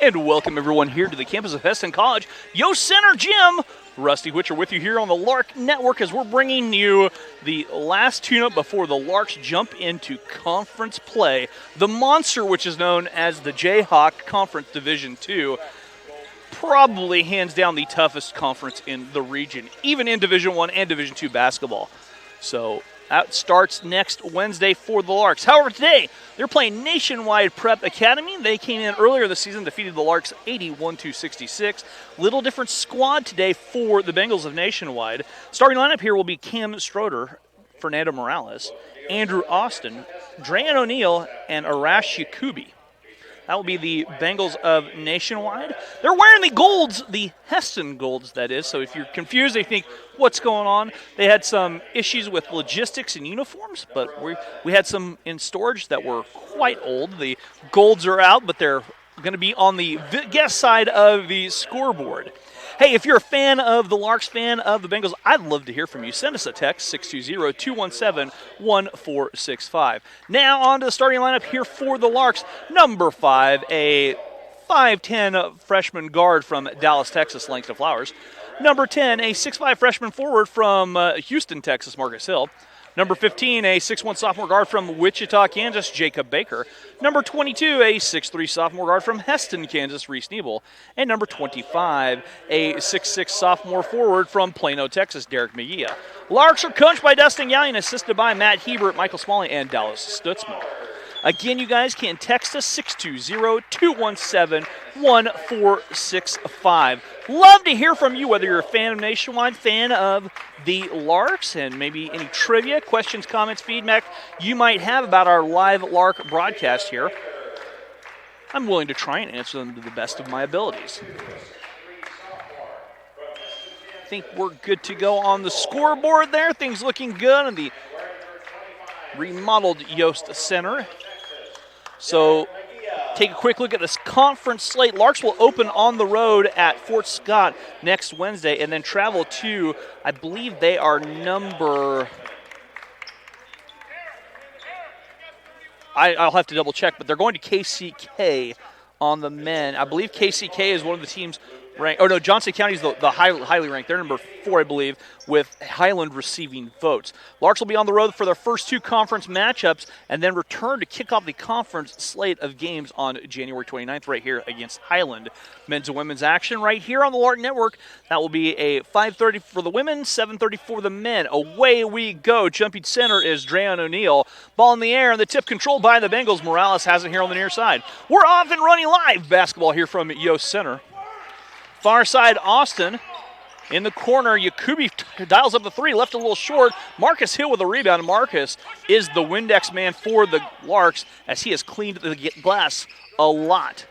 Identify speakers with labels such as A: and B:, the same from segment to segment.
A: And welcome everyone here to the campus of Hesston College. Yost Center Gym. Rusty Witcher with you here on the Lark Network as we're bringing you the last tune-up before the Larks jump into conference play. The monster, which is known as the Jayhawk Conference Division II, probably hands down the toughest conference in the region, even in Division I and Division II basketball. So that starts next Wednesday for the Larks. However, today they're playing Nationwide Prep Academy. They came in earlier this season, defeated the Larks 81-66. Little different squad today for the Bengals of Nationwide. Starting lineup here will be Cam Stroder, Fernando Morales, Andrew Austin, Drayan O'Neal, and Arash Yakubi. That will be the Bengals of Nationwide. They're wearing the golds, the Hesston golds, that is. So if you're confused, you think, what's going on? They had some issues with logistics and uniforms, but we had some in storage that were quite old. The golds are out, but they're going to be on the guest side of the scoreboard. Hey, if you're a fan of the Larks, fan of the Bengals, I'd love to hear from you. Send us a text, 620-217-1465. Now on to the starting lineup here for the Larks. Number 5, a 5'10 freshman guard from Dallas, Texas, Langston Flowers. Number 10, a 6'5 freshman forward from Houston, Texas, Marcus Hill. Number 15, a 6'1 sophomore guard from Wichita, Kansas, Jacob Baker. Number 22, a 6'3 sophomore guard from Hesston, Kansas, Reese Nebel. And number 25, a 6'6 sophomore forward from Plano, Texas, Derek McGee. Larks are coached by Dustin Young and assisted by Matt Hebert, Michael Smalley, and Dallas Stutzman. Again, you guys can text us 620-217-1465. Love to hear from you, whether you're a fan of Nationwide, fan of the Larks, and maybe any trivia, questions, comments, feedback you might have about our live Lark broadcast here. I'm willing to try and answer them to the best of my abilities. I think we're good to go on the scoreboard there. Things looking good on the remodeled Yost Center. So take a quick look at this conference slate. Larks will open on the road at Fort Scott next Wednesday and then travel to, I believe they are number, I'll have to double check, but they're going to KCK on the men. I believe KCK is one of the teams ranked, oh no, Johnson County is the highly ranked. They're number 4, I believe, with Highland receiving votes. Larks will be on the road for their first 2 conference matchups and then return to kick off the conference slate of games on January 29th right here against Highland. Men's and women's action right here on the Lark Network. That will be a 5:30 for the women, 7:30 for the men. Away we go. Jumping center is Drayan O'Neal. Ball in the air and the tip controlled by the Bengals. Morales has it here on the near side. We're off and running live basketball here from Yost Center. Far side, Austin. In the corner, Yakubi dials up the 3, left a little short. Marcus Hill with a rebound. Marcus is the Windex man for the Larks as he has cleaned the glass a lot.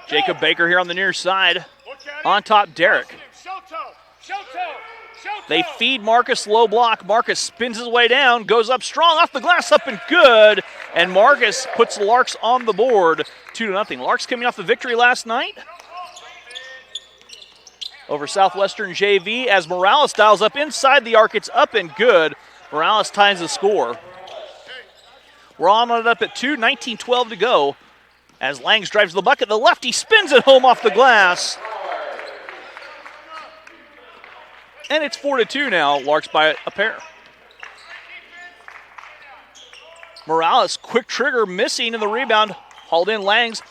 A: Jacob Baker here on the near side. On top, Derek. They feed Marcus low block. Marcus spins his way down, goes up strong, off the glass, up and good. And Marcus puts the Larks on the board 2-0. Larks coming off the victory last night over Southwestern JV as Morales dials up inside the arc. It's up and good. Morales ties the score. We're on it up at 2, 19-12 to go as Langs drives the bucket. The lefty spins it home off the glass. And it's 4-2 now. Larks by a pair. Morales, quick trigger, missing in the rebound. Hauled in, Langs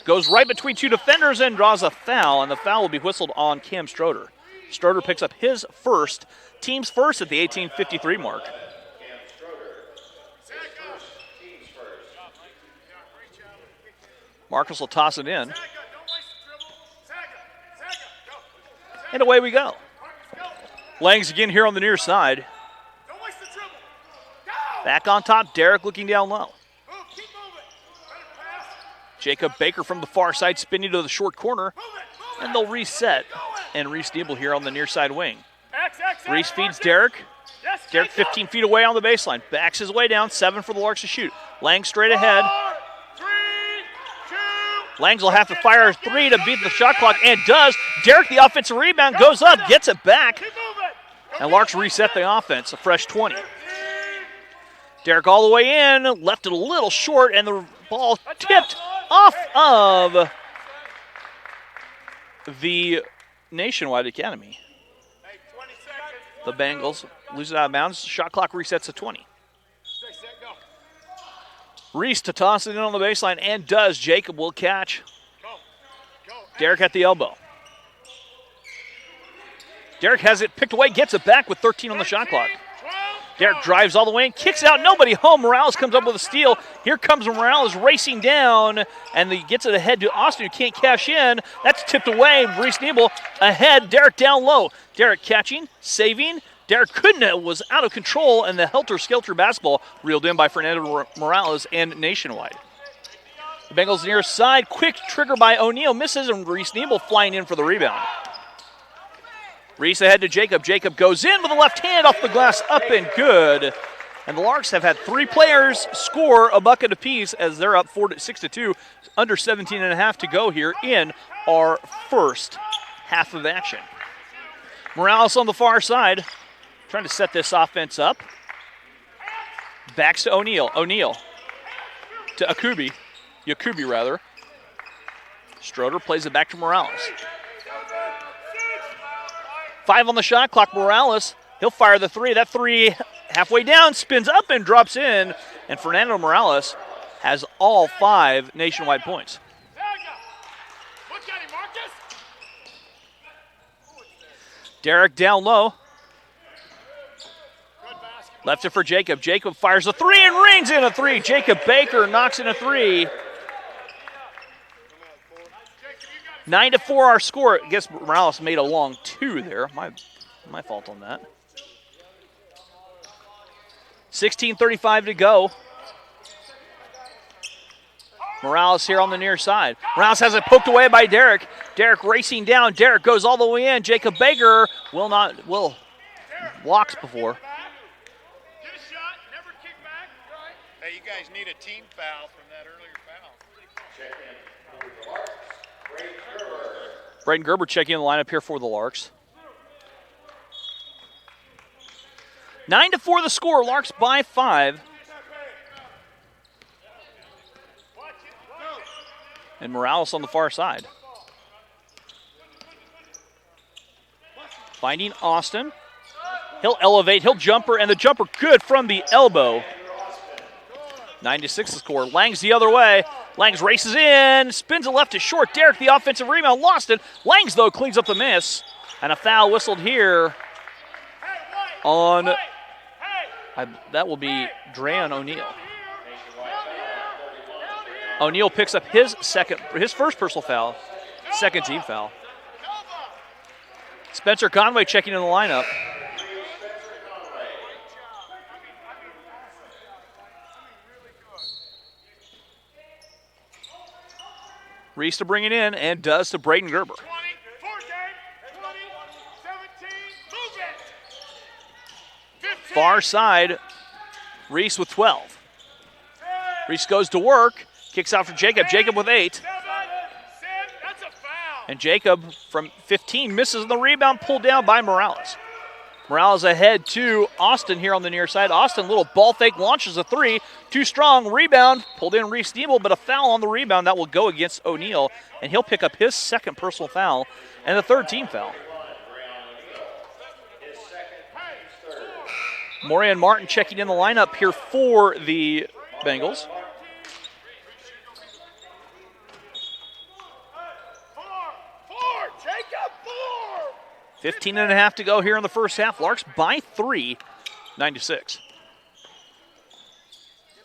A: goes right between 2 defenders and draws a foul, and the foul will be whistled on Cam Stroder. Stroder picks up his first, team's first at the 18:53 mark. Marcus will toss it in. And away we go. Langs again here on the near side. Back on top, Derek looking down low. Jacob Baker from the far side spinning to the short corner. And they'll reset. And Reese Nebel here on the near side wing. Reese feeds Derek. Derek 15 feet away on the baseline. Backs his way down, 7 for the Larks to shoot. Lang straight ahead. Langs will have to fire a 3 to beat the shot clock, and does. Derek, the offensive rebound, goes up, gets it back. And Larks reset the offense, a fresh 20. Derek all the way in, left it a little short, and the ball tipped off of the Nationwide Academy. The Bengals lose it out of bounds. Shot clock resets to 20. Reese to toss it in on the baseline, and does. Jacob will catch. Derek at the elbow. Derek has it picked away, gets it back with 13 on the shot clock. Derek drives all the way in, kicks out, nobody home. Morales comes up with a steal. Here comes Morales racing down, and he gets it ahead to Austin, who can't cash in. That's tipped away. Reese Nebel ahead. Derek down low. Derek catching, saving. Derek couldn't, was out of control, and the helter-skelter basketball reeled in by Fernando Morales and Nationwide. The Bengals near side, quick trigger by O'Neal, misses, and Reese Nebel flying in for the rebound. Reese ahead to Jacob. Jacob goes in with a left hand off the glass, up and good. And the Larks have had 3 players score a bucket apiece as they're up 6-2, under 17.5 to go here in our first half of action. Morales on the far side, trying to set this offense up. Backs to O'Neal. O'Neal to Yakubi. Stroder plays it back to Morales. 5 on the shot clock. Morales, he'll fire the 3. That 3 halfway down, spins up and drops in. And Fernando Morales has all 5 Nationwide points. Derek down low. Left it for Jacob. Jacob fires a 3 and rings in a 3. Jacob Baker knocks in a 3. 9-4 our score. I guess Morales made a long 2 there. My fault on that. 16:35 to go. Morales here on the near side. Morales has it poked away by Derek. Derek racing down. Derek goes all the way in. Jacob Baker will blocks before.
B: Hey, you guys need a team foul from that earlier foul.
A: Braden Gerber checking in the lineup here for the Larks. 9-4 the score. Larks by 5. And Morales on the far side. Finding Austin. He'll elevate, he'll jumper, and the jumper good from the elbow. 9-6 the score. Lang's the other way. Langs races in, spins it left to short. Derek, the offensive rebound, lost it. Langs, though, cleans up the miss. And a foul whistled here on, that will be Drayon O'Neal. O'Neal picks up his first personal foul, second team foul. Spencer Conway checking in the lineup. Reese to bring it in, and does to Braden Gerber. Far side, Reese with 12. Reese goes to work, kicks out for Jacob. Jacob with 8. And Jacob from 15 misses the rebound, pulled down by Morales. Morales ahead to Austin here on the near side. Austin, little ball fake, launches a 3. Too strong, rebound, pulled in Reese Nebel, but a foul on the rebound that will go against O'Neal, and he'll pick up his second personal foul and the third team foul. Morian Martin checking in the lineup here for the Bengals. 15.5 to go here in the first half. Larks by 3, 9-6.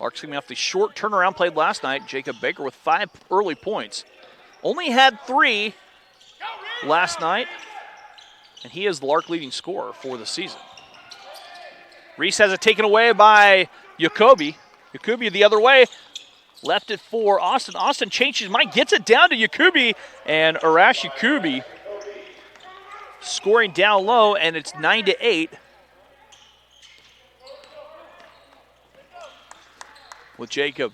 A: Larks coming off the short turnaround played last night. Jacob Baker with 5 early points. Only had 3 last night, and he is the Lark leading scorer for the season. Reese has it taken away by Yacobi. Yacobi the other way. Left it for Austin. Austin changes his mind, gets it down to Yacobi, and Arash Yacobi scoring down low, and it's 9-8. With Jacob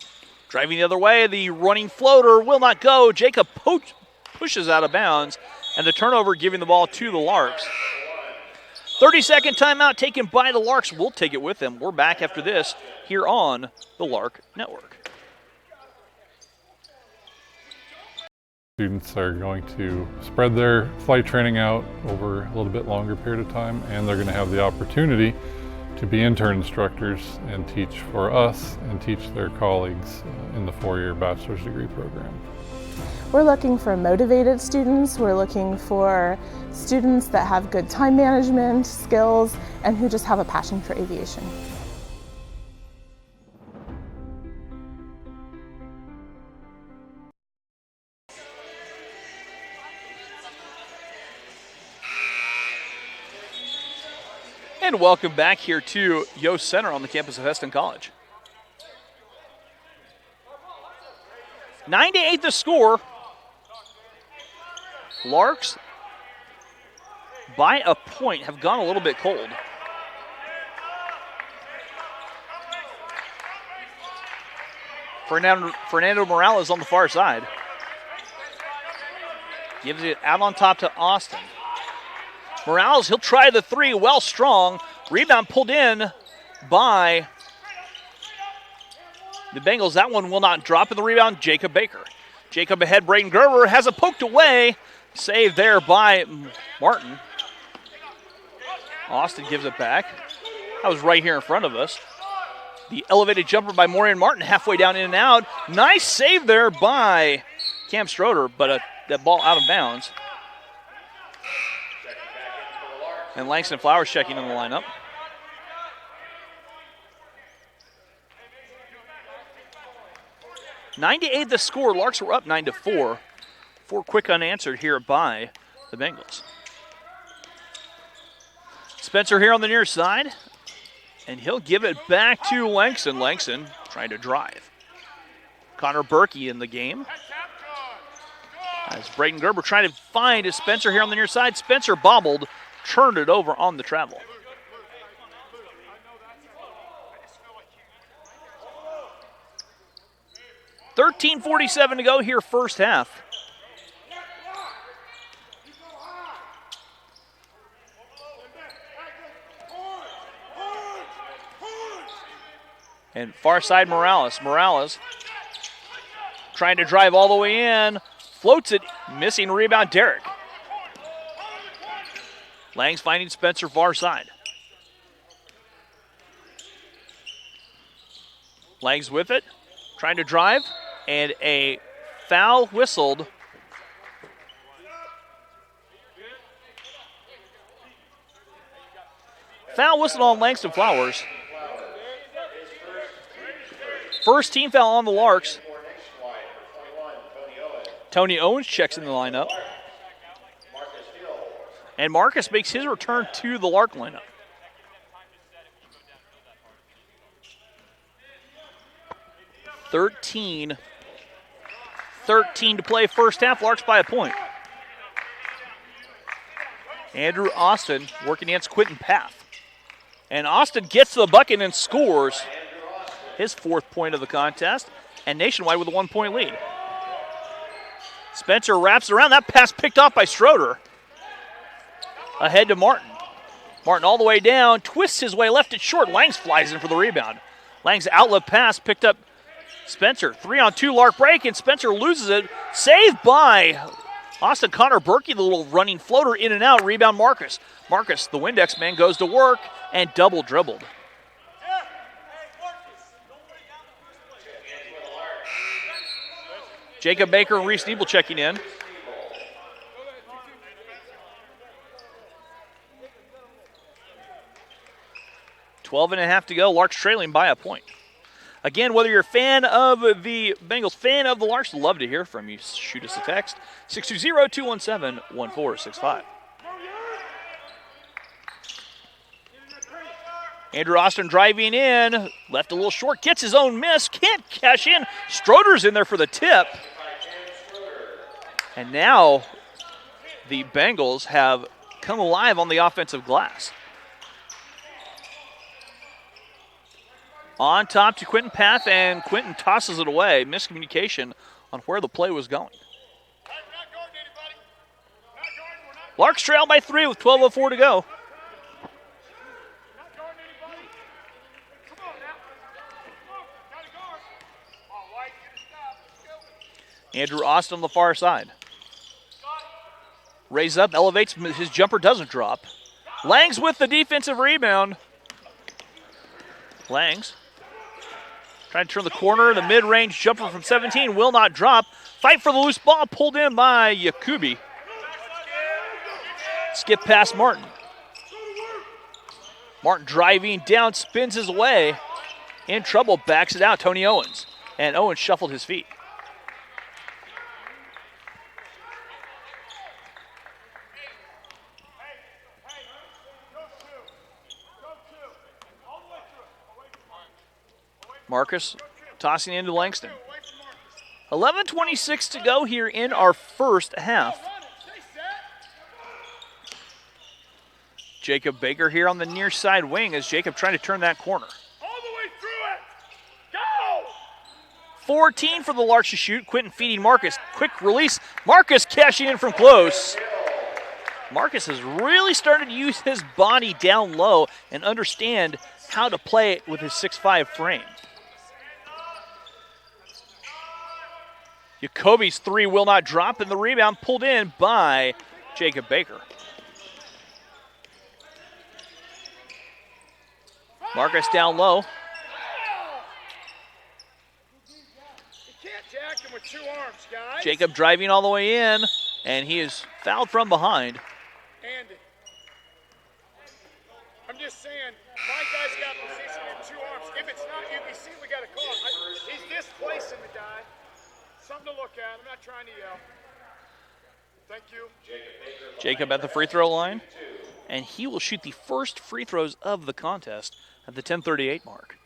A: driving the other way, the running floater will not go. Jacob pushes out of bounds, and the turnover giving the ball to the Larks. 30-second timeout taken by the Larks. We'll take it with them. We're back after this here on the Lark Network.
C: Students are going to spread their flight training out over a little bit longer period of time, and they're going to have the opportunity to be intern instructors and teach for us and teach their colleagues in the 4-year bachelor's degree program.
D: We're looking for motivated students. We're looking for students that have good time management skills and who just have a passion for aviation.
A: And welcome back here to Yost Center on the campus of Hesston College. 9-8 the score. Larks, by a point, have gone a little bit cold. Fernando Morales on the far side. Gives it out on top to Austin. Morales, he'll try the three, well strong. Rebound pulled in by the Bengals. That one will not drop in the rebound. Jacob Baker. Jacob ahead, Braden Gerber has it poked away. Saved there by Martin. Austin gives it back. That was right here in front of us. The elevated jumper by Maureen Martin halfway down in and out. Nice save there by Cam Stroder, but that ball out of bounds. And Langston Flowers checking in the lineup. Nine to 8 the score. Larks were up 9-4. 4 quick unanswered here by the Bengals. Spencer here on the near side. And he'll give it back to Langston. Langston trying to drive. Connor Berkey in the game. As Braden Gerber trying to find his Spencer here on the near side. Spencer bobbled. Turned it over on the travel. $13:47 to go here, first half. And far side Morales. Morales trying to drive all the way in. Floats it. Missing rebound, Derek. Langs finding Spencer far side. Langs with it, trying to drive, and a foul whistled. Foul whistled on Langston Flowers. First team foul on the Larks. Tony Owens checks in the lineup. And Marcus makes his return to the Lark lineup. Thirteen to play first half. Larks by a point. Andrew Austin working against Quentin Path. And Austin gets to the bucket and scores his 4th point of the contest. And Nationwide with a 1-point lead. Spencer wraps around. That pass picked off by Stroder. Ahead to Martin. Martin all the way down, twists his way, left it short. Langs flies in for the rebound. Langs outlet pass picked up Spencer. 3-on-2 Lark break, and Spencer loses it. Saved by Austin Connor Berkey, the little running floater in and out. Rebound Marcus. Marcus, the Windex man, goes to work and double dribbled. Jacob Baker and Reese Niebel checking in. 12.5 to go. Larks trailing by a point. Again, whether you're a fan of the Bengals, fan of the Larks, love to hear from you. Shoot us a text, 620-217-1465. Andrew Austin driving in, left a little short, gets his own miss, can't cash in. Stroder's in there for the tip. And now the Bengals have come alive on the offensive glass. On top to Quentin Path, and Quentin tosses it away. Miscommunication on where the play was going. Larks trail by 3 with 12:04 to go. Andrew Austin on the far side. Raises up, elevates, his jumper doesn't drop. Langs with the defensive rebound. Langs trying to turn the corner. The mid-range jumper from 17 will not drop. Fight for the loose ball, pulled in by Yakubi. Skip past Martin. Martin driving down, spins his way. In trouble, backs it out, Tony Owens. And Owens shuffled his feet. Marcus tossing into Langston. 11:26 to go here in our first half. Jacob Baker here on the near side wing as Jacob trying to turn that corner.
B: All the way through it. Go!
A: 14 for the Larks to shoot. Quinton feeding Marcus. Quick release. Marcus cashing in from close. Marcus has really started to use his body down low and understand how to play with his 6'5" frame. Jacoby's three will not drop, and the rebound pulled in by Jacob Baker. Marcus down low.
B: You can't jack him with 2 arms, guys.
A: Jacob driving all the way in, and he is fouled from behind.
B: Andy. I'm just saying, my guy's got position in 2 arms. If it's not UBC, we got to call it. He's displacing the guy. Something to look at. I'm not trying to yell. Thank you.
A: Jacob at the free throw line, and he will shoot the first free throws of the contest at the 10:38 mark.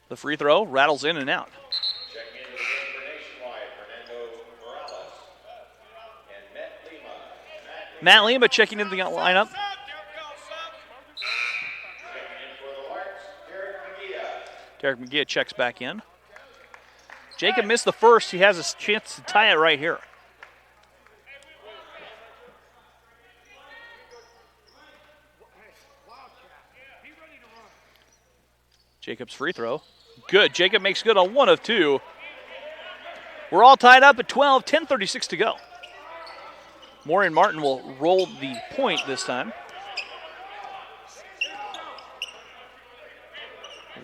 A: The free throw rattles in and out.
E: Checking into the game for Nationwide, Fernando Morales and Matt Lima.
A: Matt Lima checking into the lineup. Derek McGee checks back in. Jacob missed the first. He has a chance to tie it right here. Jacob's free throw. Good. Jacob makes good on 1 of 2. We're all tied up at 12, 10:36 to go. Maureen Martin will roll the point this time.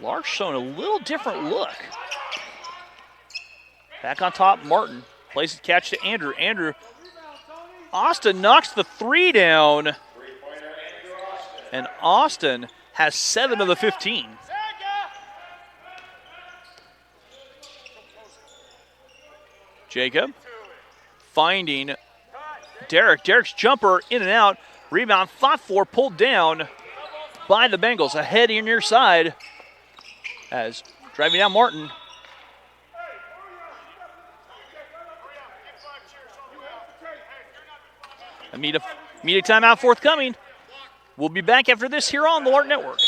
A: Larks showing a little different look. Back on top, Martin plays the catch to Andrew. Andrew, Austin knocks the 3 down. And Austin has 7 of the 15. Jacob finding Derek. Derek's jumper in and out. Rebound fought for, pulled down by the Bengals. Ahead in near side as driving down Martin. A media timeout forthcoming. We'll be back after this here on the Lark Network.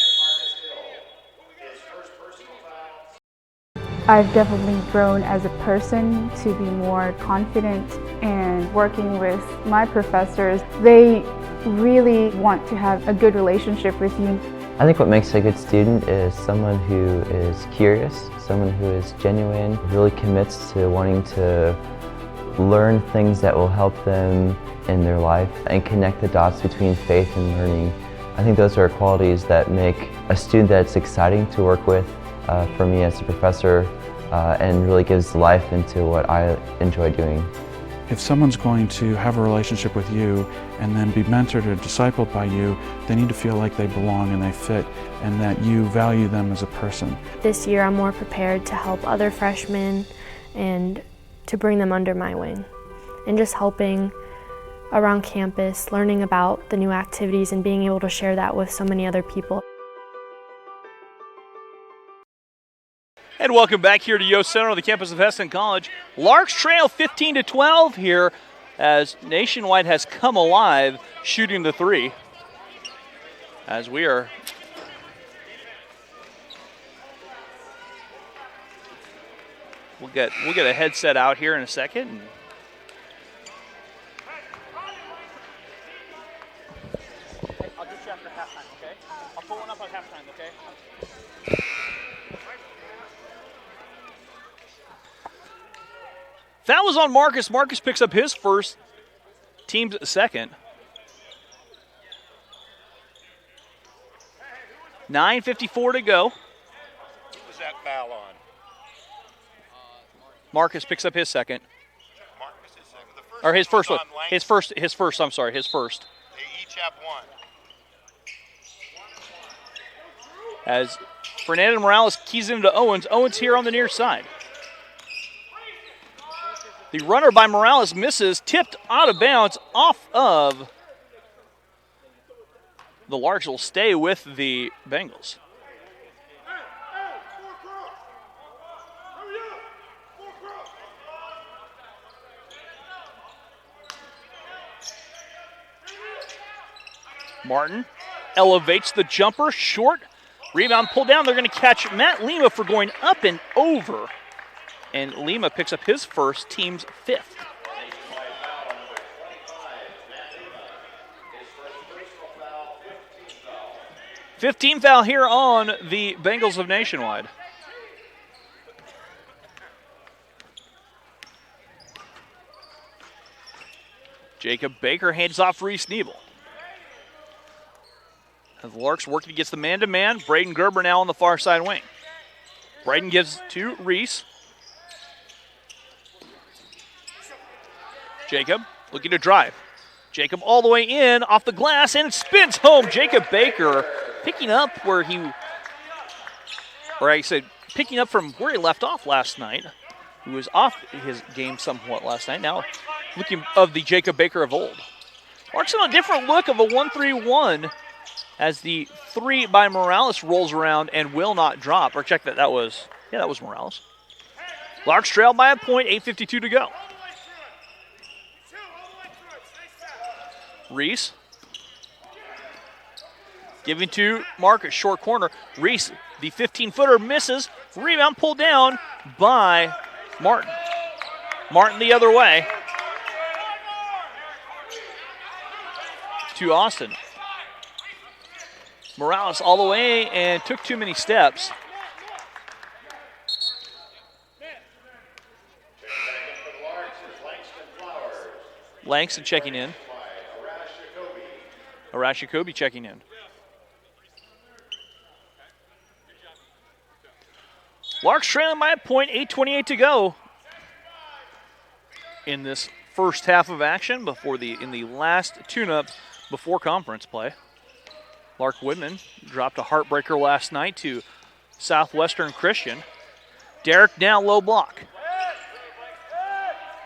F: I've definitely grown as a person to be more confident, and working with my professors, they really want to have a good relationship with you.
G: I think what makes a good student is someone who is curious, someone who is genuine, really commits to wanting to learn things that will help them in their life and connect the dots between faith and learning. I think those are qualities that make a student that's exciting to work with for me as a professor, and really gives life into what I enjoy doing.
H: If someone's going to have a relationship with you and then be mentored or discipled by you, they need to feel like they belong and they fit and that you value them as a person.
I: This year I'm more prepared to help other freshmen and to bring them under my wing, and just helping around campus, learning about the new activities and being able to share that with so many other people.
A: And welcome back here to Yost Center on the campus of Hesston College. Larks trail 15-12 here as Nationwide has come alive shooting the 3. As we'll get a headset out here in a second. I'll get you after halftime, okay? I'll pull one up on halftime, okay? That was on Marcus. Marcus picks up his first, team's second. 9:54 to go.
B: Who was that foul on?
A: Marcus picks up his second.
B: Marcus is second. The first
A: Or his
B: one
A: first
B: was
A: one.
B: on Lang.
A: His first, I'm sorry, his first.
B: They each have one.
A: As Fernando Morales keys into Owens. Owens here on the near side. The runner by Morales misses, tipped out of bounds off of the Larks. Will stay with the Bengals. Martin elevates the jumper, short. Rebound pulled down. They're going to catch Matt Lima for going up and over. And Lima picks up his first, team's fifth. 15 foul here on the Bengals of Nationwide. Jacob Baker hands off Reese Nebel. As the Larks working against the man-to-man, Braden Gerber now on the far side wing. Braden gives to Reese. Jacob looking to drive. Jacob all the way in, off the glass, and it spins home. Jacob Baker picking up where he, or I said picking up from where he left off last night. He was off his game somewhat last night. Now looking of the Jacob Baker of old. Larks on a different look of a 1-3-1 as the three by Morales rolls around and will not drop. Or check that, that was Morales. Larks trail by a point, 8:52 to go. Reese giving to Marcus, short corner. Reese, the 15-footer, misses. Rebound pulled down by Martin. Martin the other way to Austin. Morales all the way and took too many steps. Langston checking in. Arash Jacoby checking in. Larks trailing by a point, 8:28 to go in this first half of action in the last tune-up before conference play. Lark Woodman dropped a heartbreaker last night to Southwestern Christian. Derek now low block.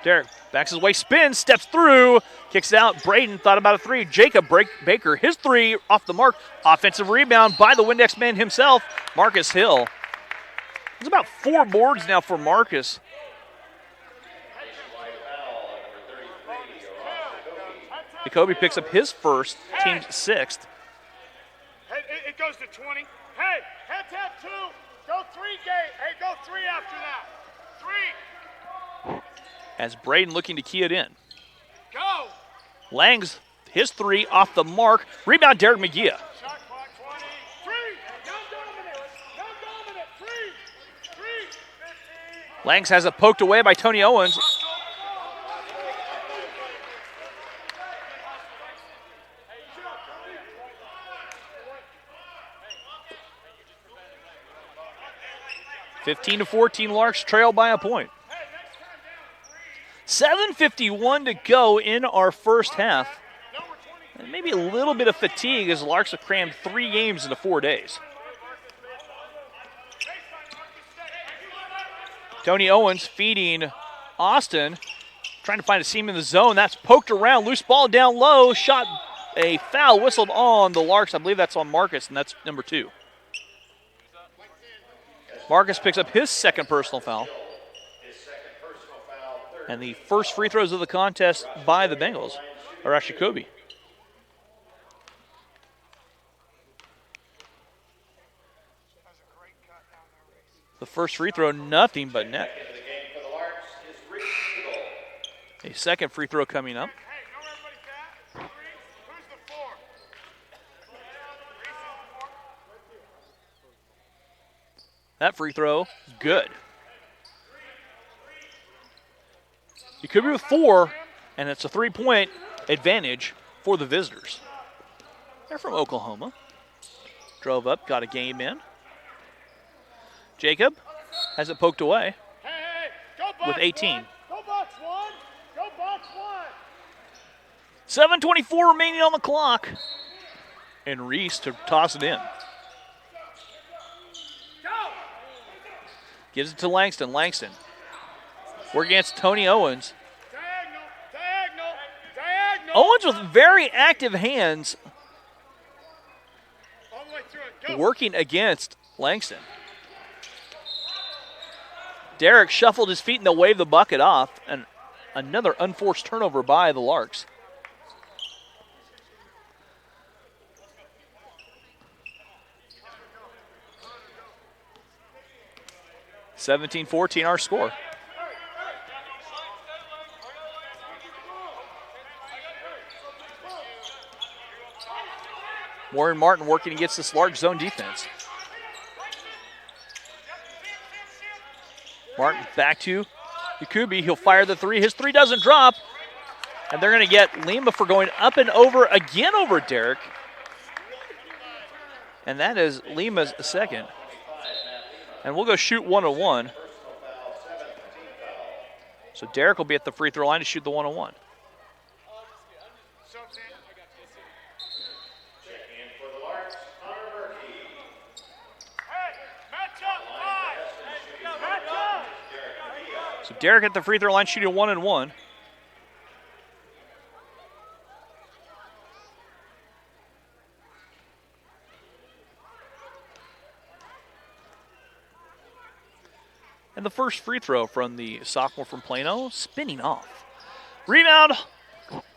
A: Derek backs his way, spins, steps through, kicks it out. Braden thought about a three. Jacob Baker, his three off the mark. Offensive rebound by the Windex man himself, Marcus Hill. There's about 4 boards now for Marcus. Jacoby picks up his first, team's sixth.
B: Hey, it goes to 20. Hey, head tap 2. Go 3 gate. Hey, go 3 after that. 3.
A: As Braden looking to key it in.
B: Go.
A: Langs, his 3 off the mark. Rebound, Derek McGee.
B: Shot clock 20. 3. Non-dominant. Non-dominant. 3. 3. 15.
A: Langs has it poked away by Tony Owens. (15-14) Larks trail by a point. 7:51 to go in our first half. And maybe a little bit of fatigue as the Larks have crammed 3 games into 4 days. Tony Owens feeding Austin, trying to find a seam in the zone. That's poked around, loose ball down low, shot a foul whistled on the Larks. I believe that's on Marcus, and that's number 2. Marcus picks up his second personal foul. And the first free throws of the contest by the Bengals are Arash Jacoby. The first free throw, nothing but net. A second free throw coming up. That free throw, good. You could be with 4, and it's a 3-point advantage for the visitors. They're from Oklahoma. Drove up, got a game in. Jacob has it poked away
B: Go box
A: with 18.
B: One. Go box 1. Go box 1.
A: 7:24 remaining on the clock. And Reese to toss it in. Gives it to Langston. Langston working against Tony Owens.
B: Diagonal.
A: Owens with very active hands
B: All the way through it. Go.
A: working against Langston. Derek shuffled his feet and they'll wave the bucket off. And another unforced turnover by the Larks. (17-14) our score. Warren Martin working against this large zone defense. Martin back to Yakubi. He'll fire the 3. His 3 doesn't drop. And they're going to get Lima for going up and over again over Derek. And that is Lima's second. And we'll go shoot 1-1. So Derek will be at the free throw line to shoot the 1-1. So Derek at the free throw line shooting 1-1. And the first free throw from the sophomore from Plano, spinning off. Rebound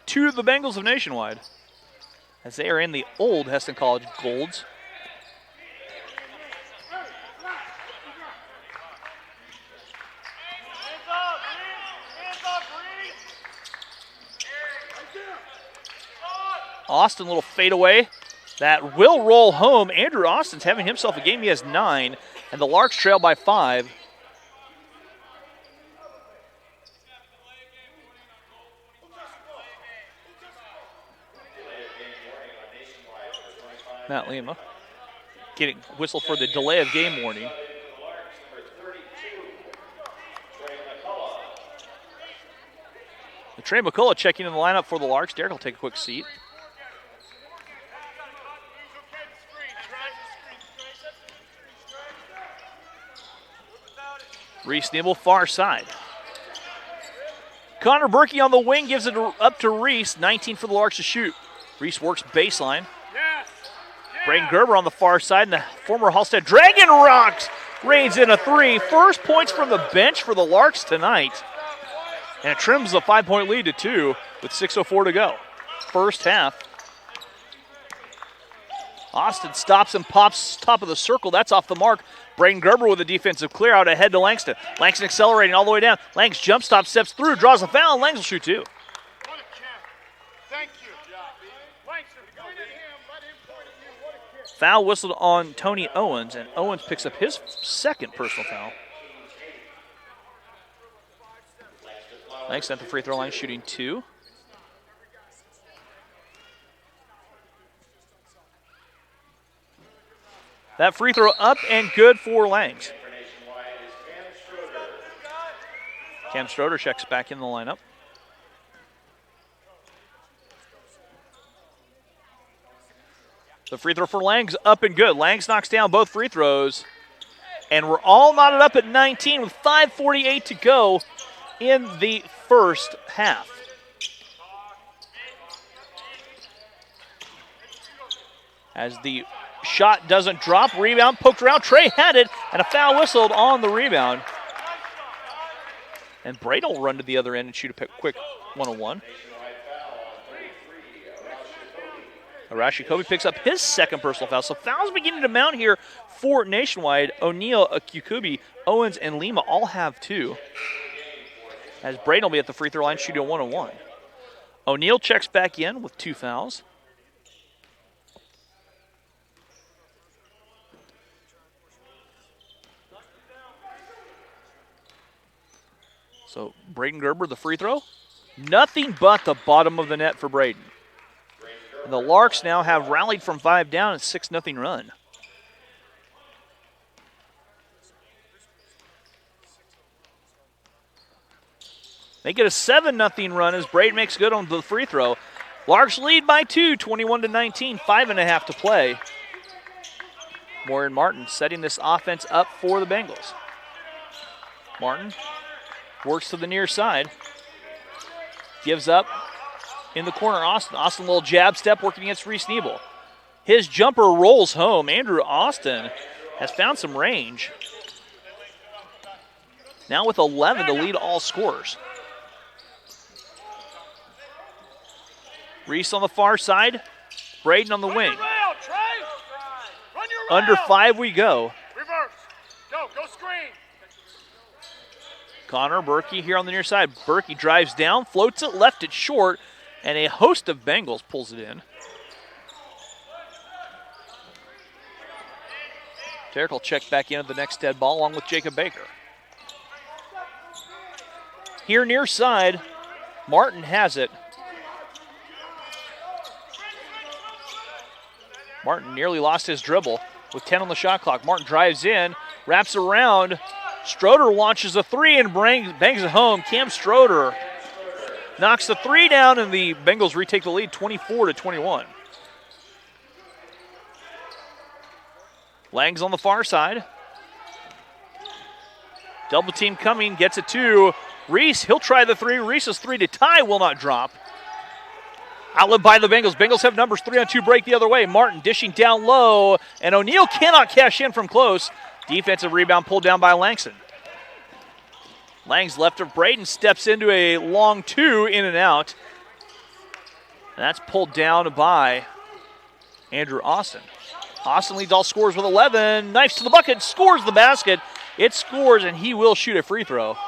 A: to the Bengals of Nationwide as they are in the old Hesston College Golds. Austin, little fadeaway. That will roll home. Andrew Austin's having himself a game. He has 9, and the Larks trail by 5. Matt Lima getting whistled for the delay of game warning. Trey McCullough checking in the lineup for the Larks. Derek will take a quick seat. Reese Nibble, far side. Connor Berkey on the wing gives it up to Reese. 19 for the Larks to shoot. Reese works baseline. Braden Gerber on the far side, and the former Hallstead Dragon Rocks reigns in a 3. First points from the bench for the Larks tonight. And it trims the 5-point lead to 2 with 6:04 to go. First half. Austin stops and pops top of the circle. That's off the mark. Braden Gerber with a defensive clear out ahead to Langston. Langston accelerating all the way down. Langs jump stop, steps through, draws a foul, and Langs will shoot 2.
B: Thank you.
A: Foul whistled on Tony Owens, and Owens picks up his second personal foul. Langston at the free throw line shooting 2. That free throw up and good for Langs. Cam Stroder checks back in the lineup. The free throw for Langs up and good. Langs knocks down both free throws. And we're all knotted up at 19 with 5:48 to go in the first half. As the shot doesn't drop, rebound poked around. Trey had it, and a foul whistled on the rebound. And Braden will run to the other end and shoot a quick 1-on-1. Arashi Kobe picks up his second personal foul. So fouls beginning to mount here for Nationwide. O'Neal, Akukubi, Owens, and Lima all have 2. As Braden will be at the free throw line shooting a 1-on-1. O'Neal checks back in with 2 fouls. So Braden Gerber, the free throw. Nothing but the bottom of the net for Braden. And the Larks now have rallied from 5 down and 6-0 run. They get a 7-0 run as Braden makes good on the free throw. Larks lead by 2, 21-19, 5.5 to play. Morgan Martin setting this offense up for the Bengals. Martin works to the near side. Gives up in the corner, Austin. Austin, a little jab step working against Reese Nebel. His jumper rolls home. Andrew Austin has found some range. Now with 11 to lead all scorers. Reese on the far side. Braden on the wing. Under 5 we go.
B: Reverse. Go screen.
A: Connor Berkey here on the near side. Berkey drives down, floats it, left it short, and a host of Bengals pulls it in. Derek will check back in at the next dead ball along with Jacob Baker. Here near side, Martin has it. Martin nearly lost his dribble with 10 on the shot clock. Martin drives in, wraps around. Stroder launches a 3 and bangs it home. Cam Stroder knocks the 3 down, and the Bengals retake the lead 24-21. Lang's on the far side. Double team coming, gets it to Reese. He'll try the 3. Reese's 3 to tie will not drop. Outlet by the Bengals. Bengals have numbers 3-on-2 break the other way. Martin dishing down low, and O'Neal cannot cash in from close. Defensive rebound pulled down by Langson. Lang's left of Braden steps into a long 2 in and out. And that's pulled down by Andrew Austin. Austin leads all scorers with 11. Knifes to the bucket, scores the basket. It scores, and he will shoot a free throw.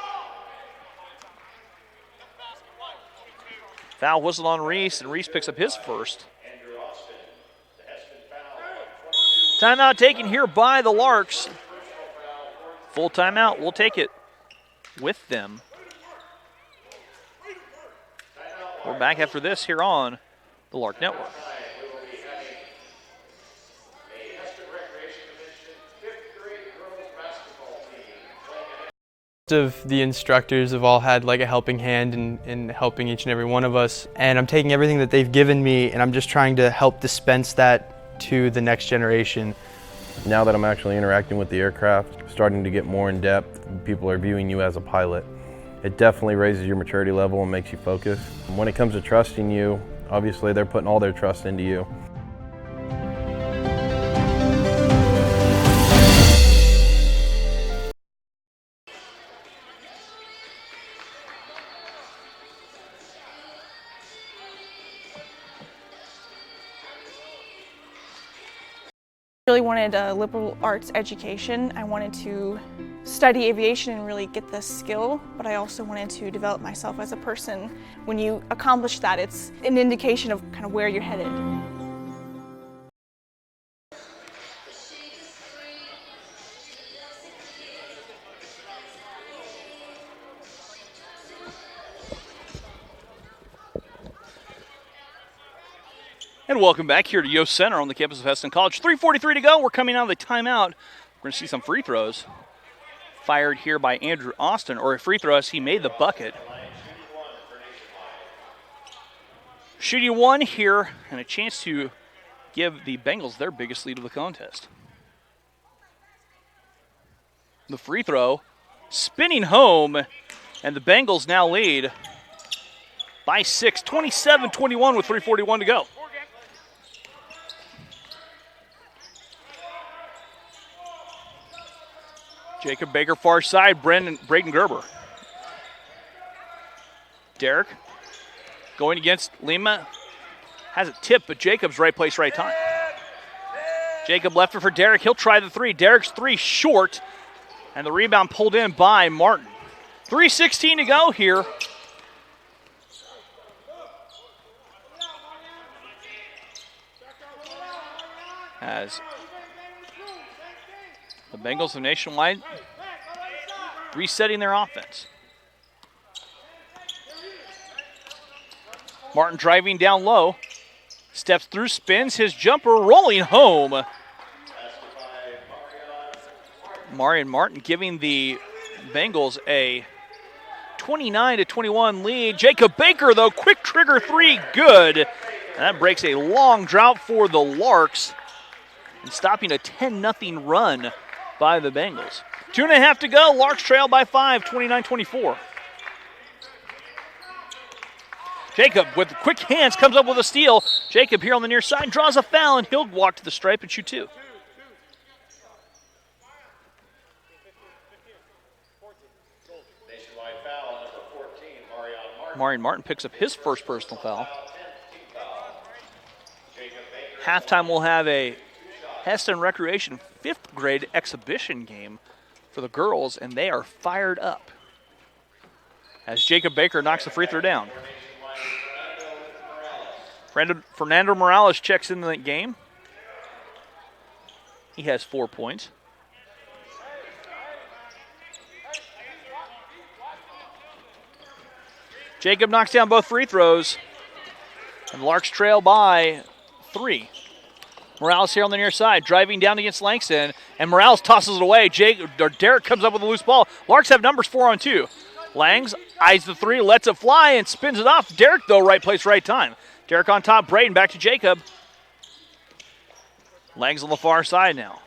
A: Foul whistle on Reese, and Reese picks up his first. Timeout taken here by the Larks. Full timeout, we'll take it with them. We're back after this here on the Lark Network.
J: Of the instructors have all had like a helping hand in helping each and every one of us, and I'm taking everything that they've given me and I'm just trying to help dispense that to the next generation.
K: Now that I'm actually interacting with the aircraft, starting to get more in depth, people are viewing you as a pilot. It definitely raises your maturity level and makes you focus. When it comes to trusting you, obviously they're putting all their trust into you.
L: I really wanted a liberal arts education. I wanted to study aviation and really get the skill, but I also wanted to develop myself as a person. When you accomplish that, it's an indication of kind of where you're headed.
A: And welcome back here to Yost Center on the campus of Hesston College. 3:43 to go. We're coming out of the timeout. We're going to see some free throws fired here by Andrew Austin, or a free throw as he made the bucket. Shooting 1 here, and a chance to give the Bengals their biggest lead of the contest. The free throw spinning home, and the Bengals now lead by 6, 27-21 with 3:41 to go. Jacob Baker far side, Braden Gerber. Derek going against Lima. Has it tipped, but Jacob's right place, right time. Jacob left it for Derek. He'll try the 3. Derek's 3 short, and the rebound pulled in by Martin. 3:16 to go here. As the Bengals of Nationwide resetting their offense. Martin driving down low. Steps through, spins his jumper, rolling home. Marion Martin giving the Bengals a 29-21 lead. Jacob Baker, though, quick trigger three, good. And that breaks a long drought for the Larks and stopping a 10-0 run by the Bengals. 2.5 to go. Larks trail by 5, 29-24. Jacob with quick hands comes up with a steal. Jacob here on the near side draws a foul, and he'll walk to the stripe and shoot two.
E: Nationwide foul on number 14, Marion Martin.
A: Marion Martin picks up his first personal foul. Halftime we'll have a Hesston Recreation 5th grade exhibition game for the girls, and they are fired up as Jacob Baker knocks the free throw down. Fernando Morales checks in the game. He has 4 points. Jacob knocks down both free throws, and the Larks trail by 3. Morales here on the near side, driving down against Langston, and Morales tosses it away. Derek comes up with a loose ball. Larks have numbers 4 on 2. Langs eyes the three, lets it fly, and spins it off. Derek, though, right place, right time. Derek on top, Braden back to Jacob. Langs on the far side now.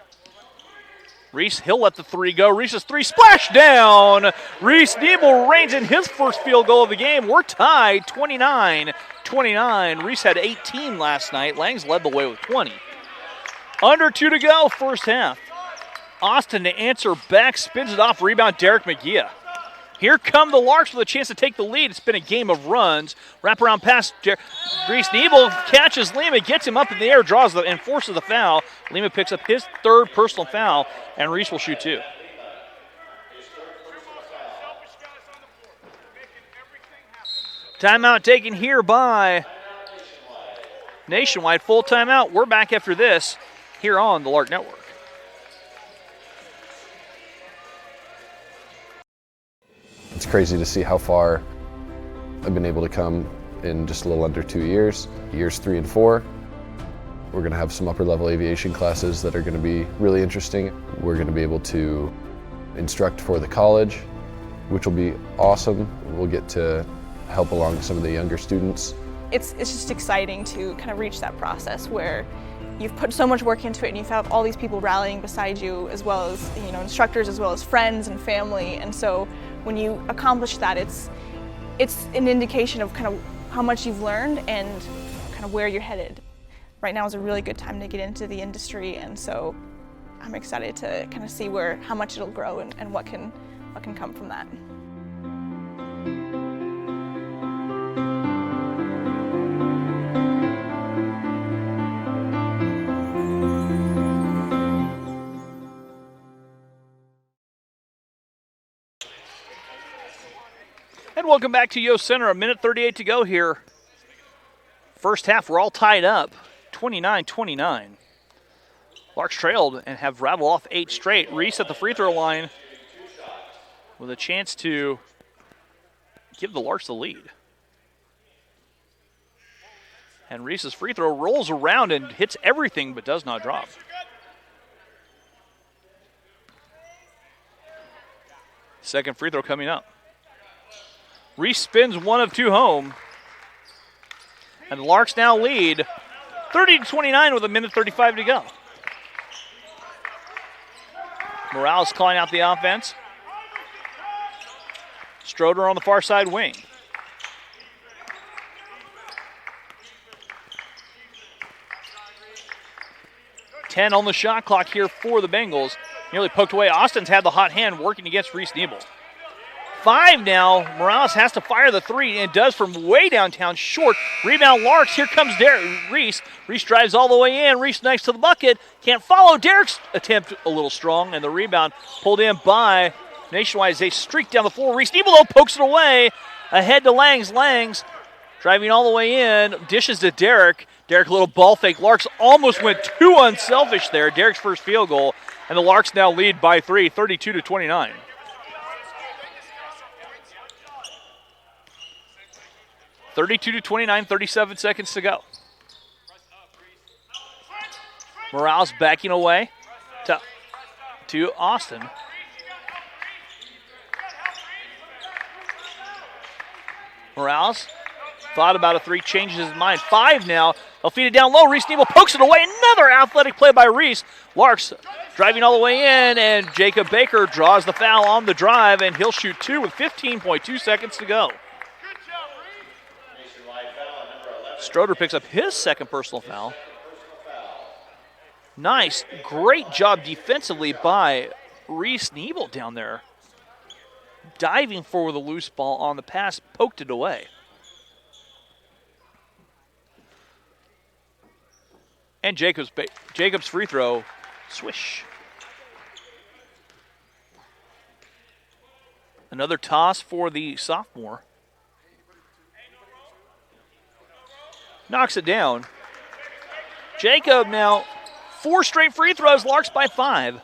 A: Reese, he'll let the three go. Reese's three, splash down. Reese Nebel reigns in his first field goal of the game. We're tied 29-29. Reese had 18 last night. Langs led the way with 20. Under 2 to go, first half. Austin to answer back, spins it off, rebound Derek McGee. Here come the Larks with a chance to take the lead. It's been a game of runs. Wraparound pass. Reese Nebel catches Lima, gets him up in the air, draws and forces the foul. Lima picks up his third personal foul, and Reese will shoot two. Timeout taken here by Nationwide. Full timeout. We're back after this here on the Lark Network.
M: It's crazy to see how far I've been able to come in just a little under 2 years. Years 3 and 4, we're going to have some upper level aviation classes that are going to be really interesting. We're going to be able to instruct for the college, which will be awesome. We'll get to help along some of the younger students.
L: It's just exciting to kind of reach that process where you've put so much work into it and you have all these people rallying beside you, as well as instructors, as well as friends and family. And so when you accomplish that, it's an indication of kind of how much you've learned and kind of where you're headed. Right now is a really good time to get into the industry, and so I'm excited to kind of see how much it'll grow and what can come from that.
A: And welcome back to Yost Center. A minute 38 to go here. First half, we're all tied up, 29-29. Larks trailed and have rattled off 8 straight. Reese at the free throw line with a chance to give the Larks the lead. And Reese's free throw rolls around and hits everything but does not drop. Second free throw coming up. Reese spins 1 of 2 home. And the Larks now lead 30-29 with a minute 35 to go. Morales calling out the offense. Stroder on the far side wing. $10 on the shot clock here for the Bengals. Nearly poked away. Austin's had the hot hand working against Reese Nebel. 5 now. Morales has to fire the 3 and does from way downtown short. Rebound Larks. Here comes Reese. Reese drives all the way in. Reese next to the bucket. Can't follow. Derek's attempt a little strong, and the rebound pulled in by Nationwide as they streak down the floor. Reese Nebel pokes it away. Ahead to Langs. Langs driving all the way in. Dishes to Derek. Derek, a little ball fake. Larks almost went too unselfish there. Derek's first field goal, and the Larks now lead by 3, 32-29. 32-29, 37 seconds to go. Morales backing away to Austin. Morales thought about a three, changes his mind. 5 now. They'll feed it down low. Reese Nebel pokes it away. Another athletic play by Reese. Larks driving all the way in, and Jacob Baker draws the foul on the drive, and he'll shoot 2 with 15.2 seconds to go. Stroder picks up his second personal foul. Nice, great job defensively by Reese Nebel down there. Diving for the loose ball on the pass, poked it away. And Jacob's free throw, swish. Another toss for the sophomore. Knocks it down. Jacob now 4 straight free throws, Larks by 5.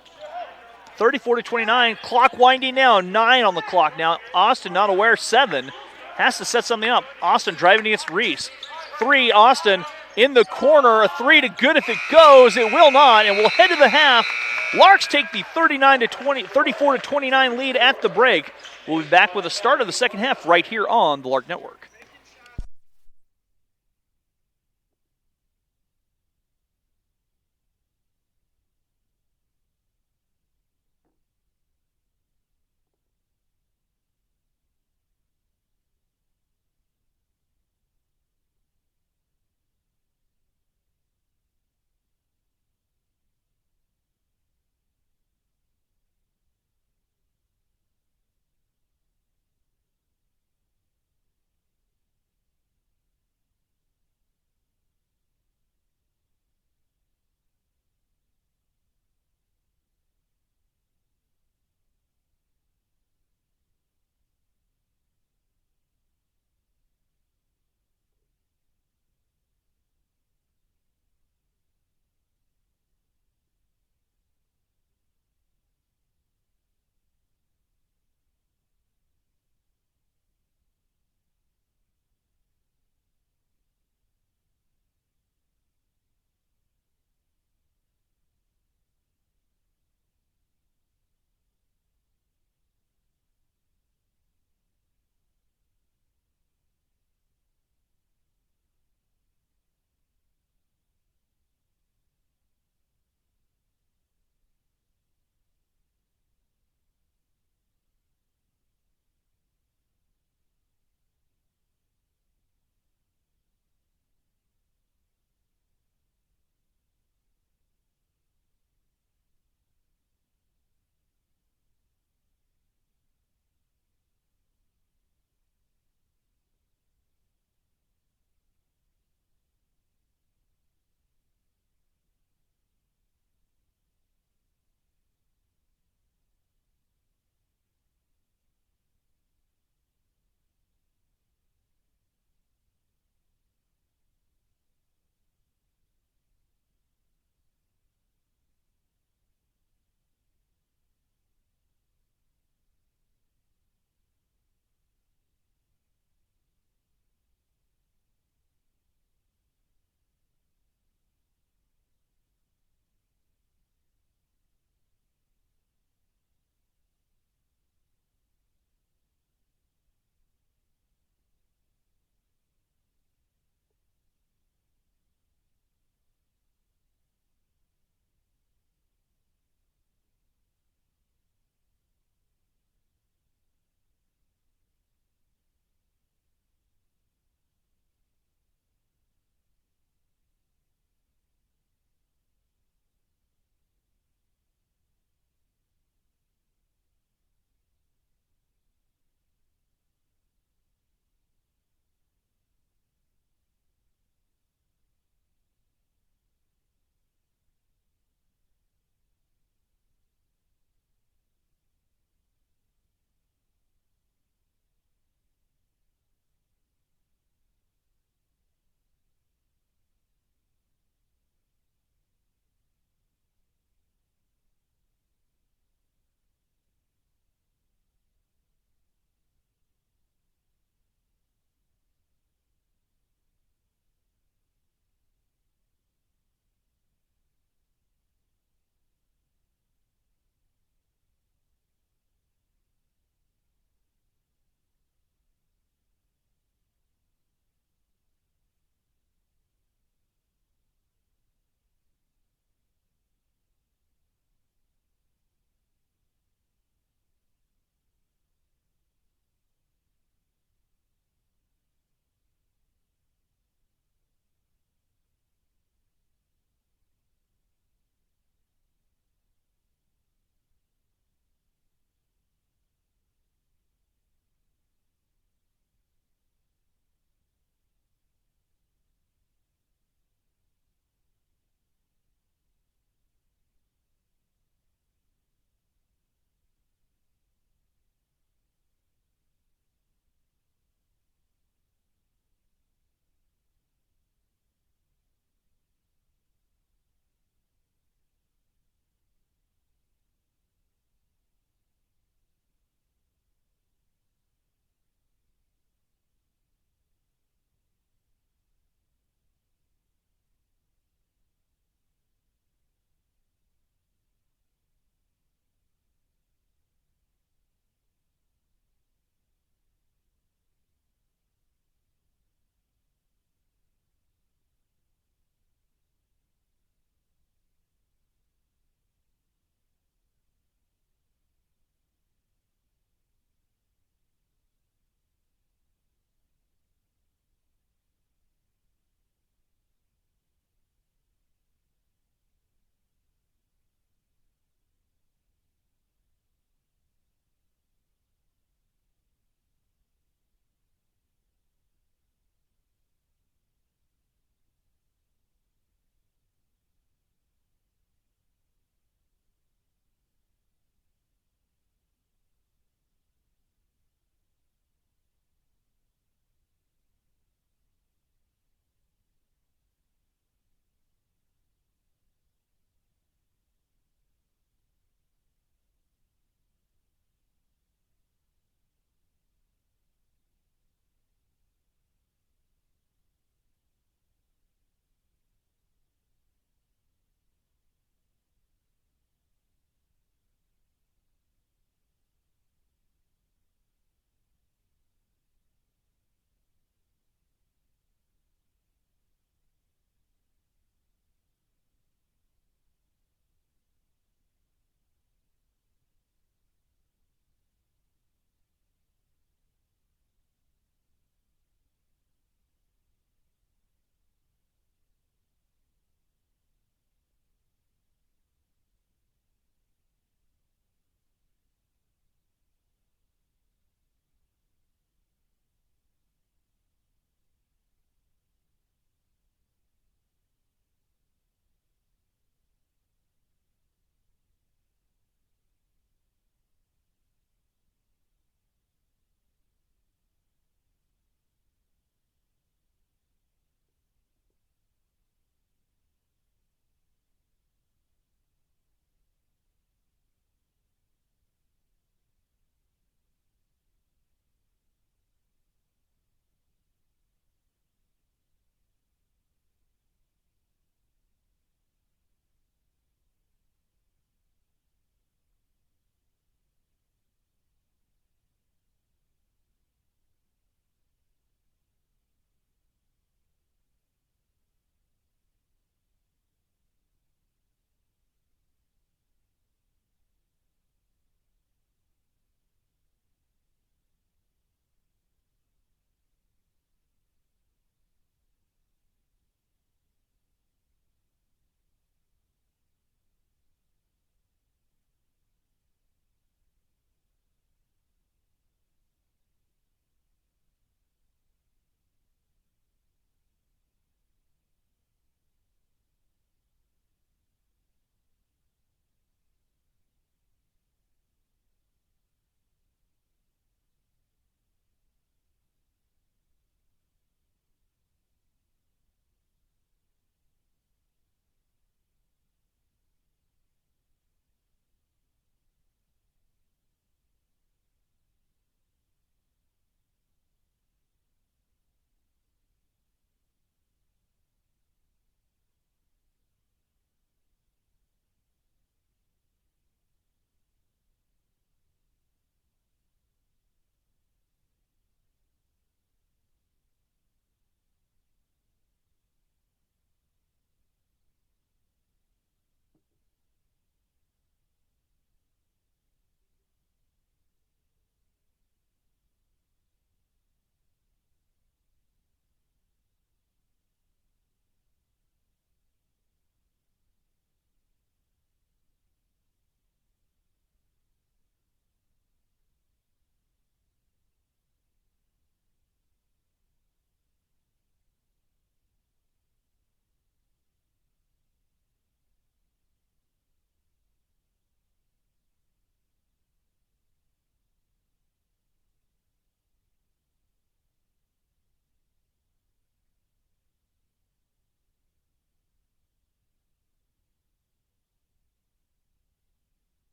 A: 34-29, clock winding down, 9 on the clock now. Austin not aware, 7. Has to set something up. Austin driving against Reese. 3, Austin in the corner, a 3 to good if it goes. It will not, and we'll head to the half. Larks take the 34-29 lead at the break. We'll be back with the start of the second half right here on the Lark Network.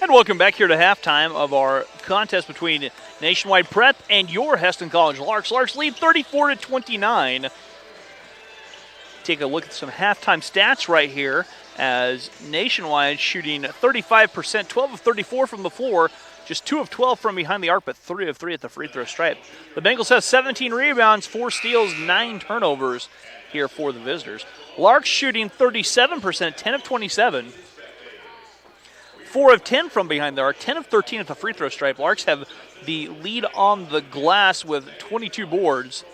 A: And welcome back here to halftime of our contest between Nationwide Prep and your Hesston College Larks. Larks lead 34-29. Take a look at some halftime stats right here as Nationwide shooting 35%, 12 of 34 from the floor, just 2 of 12 from behind the arc, but 3 of 3 at the free throw stripe. The Bengals have 17 rebounds, 4 steals, 9 turnovers here for the visitors. Larks shooting 37%, 10 of 27. 4 of 10 from behind the arc, 10 of 13 at the free throw stripe. Larks have the lead on the glass with 22 boards,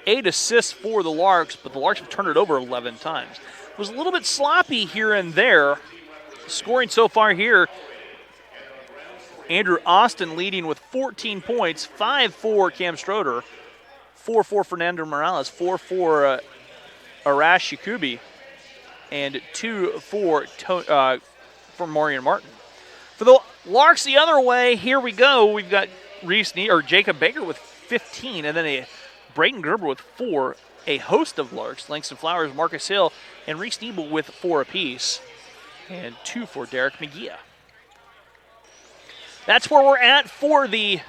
A: 8 assists for the Larks, but the Larks have turned it over 11 times. It was a little bit sloppy here and there. Scoring so far here, Andrew Austin leading with 14 points, 5 for Cam Stroder, 4 for Fernando Morales, 4 for Arash Yakubi, and 2 for Maurian Martin. For the Larks the other way, here we go. We've got Jacob Baker with 15, and then a Braden Gerber with 4. A host of Larks, Langston Flowers, Marcus Hill, and Reese Niebel with 4 apiece, and 2 for Derek McGee. That's where we're at for the.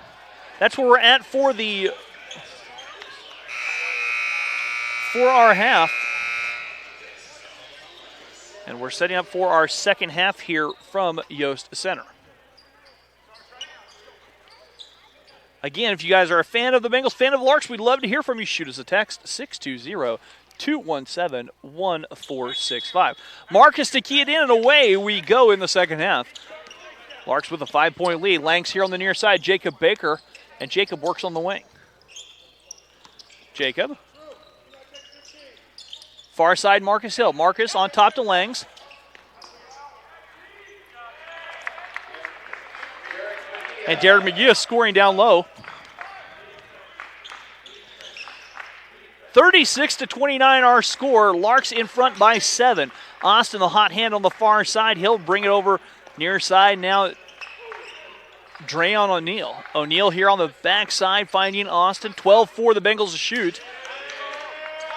A: For our half. And we're setting up for our second half here from Yost Center. Again, if you guys are a fan of the Bengals, fan of the Larks, we'd love to hear from you. Shoot us a text, 620-217-1465. Marcus to key it in, and away we go in the second half. Larks with a 5-point lead. Langs here on the near side, Jacob Baker, and Jacob works on the wing. Jacob. Far side, Marcus Hill. Marcus on top to Langs. And Derek McGee scoring down low. 36-29 our score. Larks in front by 7. Austin, the hot hand on the far side. He'll bring it over near side. Now Drayon O'Neal. O'Neal here on the backside finding Austin. 12 for the Bengals to shoot.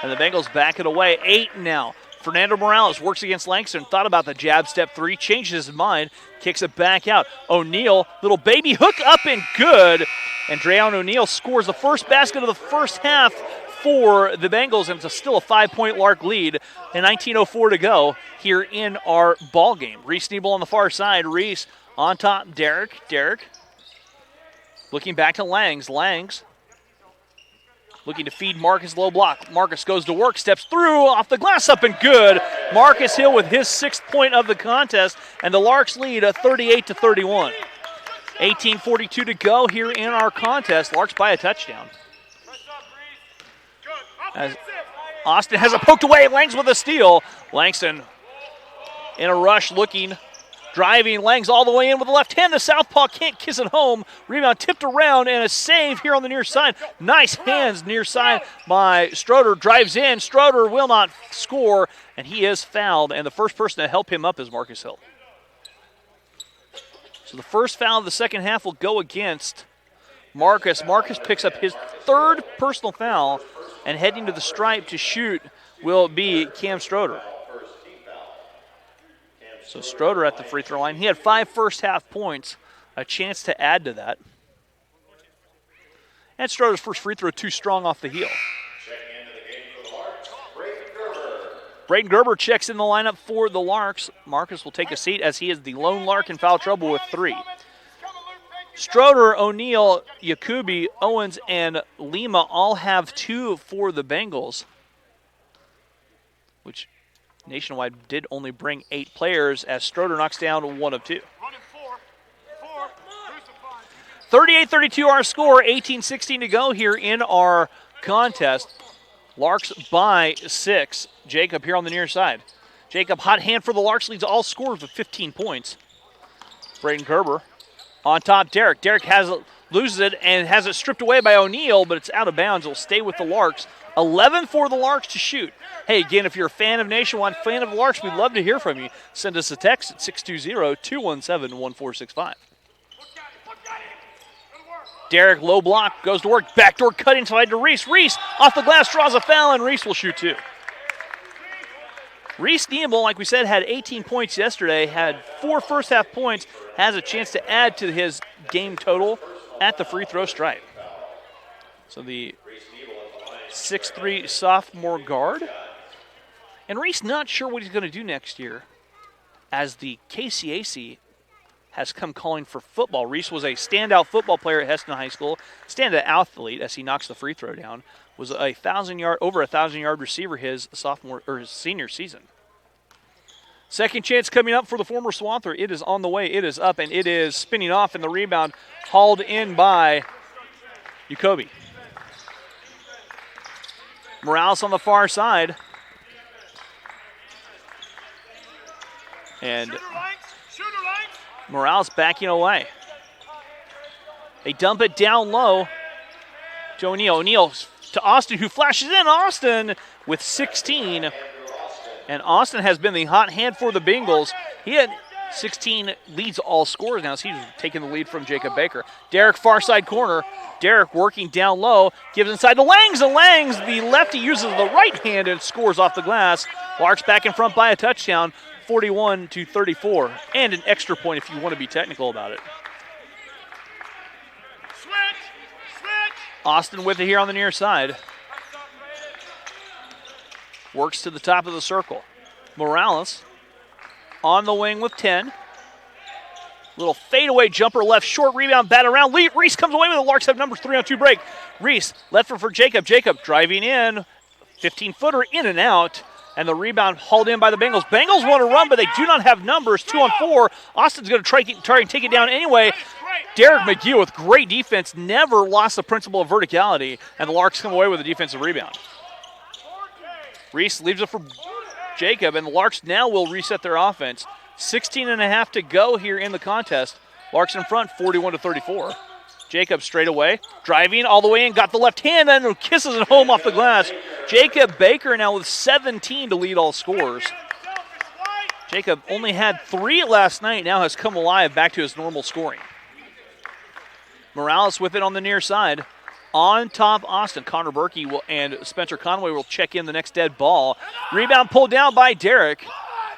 A: And the Bengals back it away. 8 now. Fernando Morales works against Langston. Thought about the jab step 3. Changes his mind. Kicks it back out. O'Neal, little baby hook up and good. And Drayon O'Neal scores the first basket of the first half for the Bengals, and it's still a 5-point Lark lead, and 19:04 to go here in our ball game. Reese Niebel on the far side. Reese on top. Derek looking back to Langs. Langs looking to feed Marcus low block. Marcus goes to work, steps through, off the glass, up and good. Marcus Hill with his 6th point of the contest, and the Larks lead 38-31. 18:42 to go here in our contest. Larks by a touchdown. As Austin has it poked away. Langs with a steal. Langston in a rush looking, driving. Langs all the way in with the left hand. The southpaw can't kiss it home. Rebound tipped around and a save here on the near side. Nice hands near side by Stroder. Drives in. Stroder will not score, and he is fouled. And the first person to help him up is Marcus Hill. So the first foul of the second half will go against Marcus. Marcus picks up his 3rd personal foul, and heading to the stripe to shoot will be Cam Stroder. So Stroder at the free throw line. He had 5 first half points, a chance to add to that. And Stroder's first free throw too strong off the heel. Braden Gerber checks in the lineup for the Larks. Marcus will take a seat as he is the lone Lark in foul trouble with 3. Stroder, O'Neal, Yakubi, Owens, and Lima all have 2 for the Bengals, which Nationwide did only bring 8 players as Stroder knocks down 1 of 2. 38-32 our score, 18-16 to go here in our contest. Larks by 6. Jacob here on the near side. Jacob, hot hand for the Larks, leads all scorers with 15 points. Braden Gerber. On top, Derek. Derek loses it and has it stripped away by O'Neal, but it's out of bounds. It'll stay with the Larks. 11 for the Larks to shoot. Hey, again, if you're a fan of Nationwide, fan of the Larks, we'd love to hear from you. Send us a text at 620-217-1465. Derek, low block, goes to work. Backdoor cut inside to Reese. Reese off the glass, draws a foul, and Reese will shoot 2. Reese Niebel, like we said, had 18 points yesterday, had 4 first half points, has a chance to add to his game total at the free throw stripe. So the 6'3" sophomore guard. And Reese not sure what he's going to do next year, as the KCAC has come calling for football. Reese was a standout football player at Hesston High School, standout athlete as he knocks the free throw down. Was over 1,000-yard receiver his senior season. Second chance coming up for the former Swanther. It is on the way. It is up, and it is spinning off, and the rebound hauled in by Jacoby. Morales on the far side. And Morales backing away. They dump it down low to O'Neal. O'Neal to Austin, who flashes in. Austin with 16. And Austin has been the hot hand for the Bengals. He had 16 leads all scorers now, so he's taking the lead from Jacob Baker. Derek, far side corner. Derek working down low, gives inside to Langs, and Langs, the lefty, uses the right hand and scores off the glass. Larks back in front by a touchdown, 41-34, and an extra point if you want to be technical about it. Austin with it here on the near side. Works to the top of the circle. Morales on the wing with 10. Little fadeaway jumper left, short rebound, bat around. Reese comes away with it. Larks have number 3-on-2 break. Reese left for Jacob. Jacob driving in, 15-footer in and out, and the rebound hauled in by the Bengals. Bengals want to run, but they do not have numbers. 2-on-4. Austin's going to try and take it down anyway. Derek McGee with great defense, never lost the principle of verticality, and the Larks come away with a defensive rebound. Reese leaves it for Jacob, and the Larks now will reset their offense. 16.5 to go here in the contest. Larks in front, 41-34. Jacob straight away, driving all the way in, got the left hand, and kisses it home off the glass. Jacob Baker now with 17 to lead all scorers. Jacob only had 3 last night, now has come alive back to his normal scoring. Morales with it on the near side. On top, Austin. Connor Berkey and Spencer Conway will check in the next dead ball. Rebound pulled down by Derek.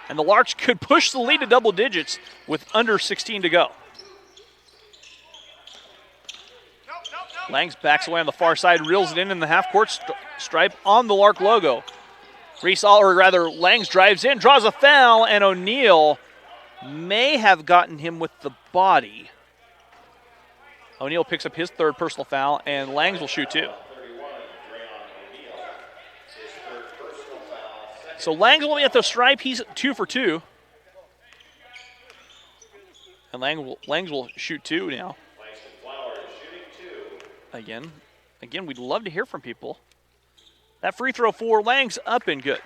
A: And the Larks could push the lead to double digits with under 16 to go. Langs backs away on the far side, reels it in the half-court stripe on the Lark logo. Langs drives in, draws a foul, and O'Neal may have gotten him with the body. O'Neal picks up his third personal foul, and Langs will shoot 2. So Langs will be at the stripe. He's 2 for 2. And Langs will shoot 2 now. Again, we'd love to hear from people. That free throw for Langs up and good.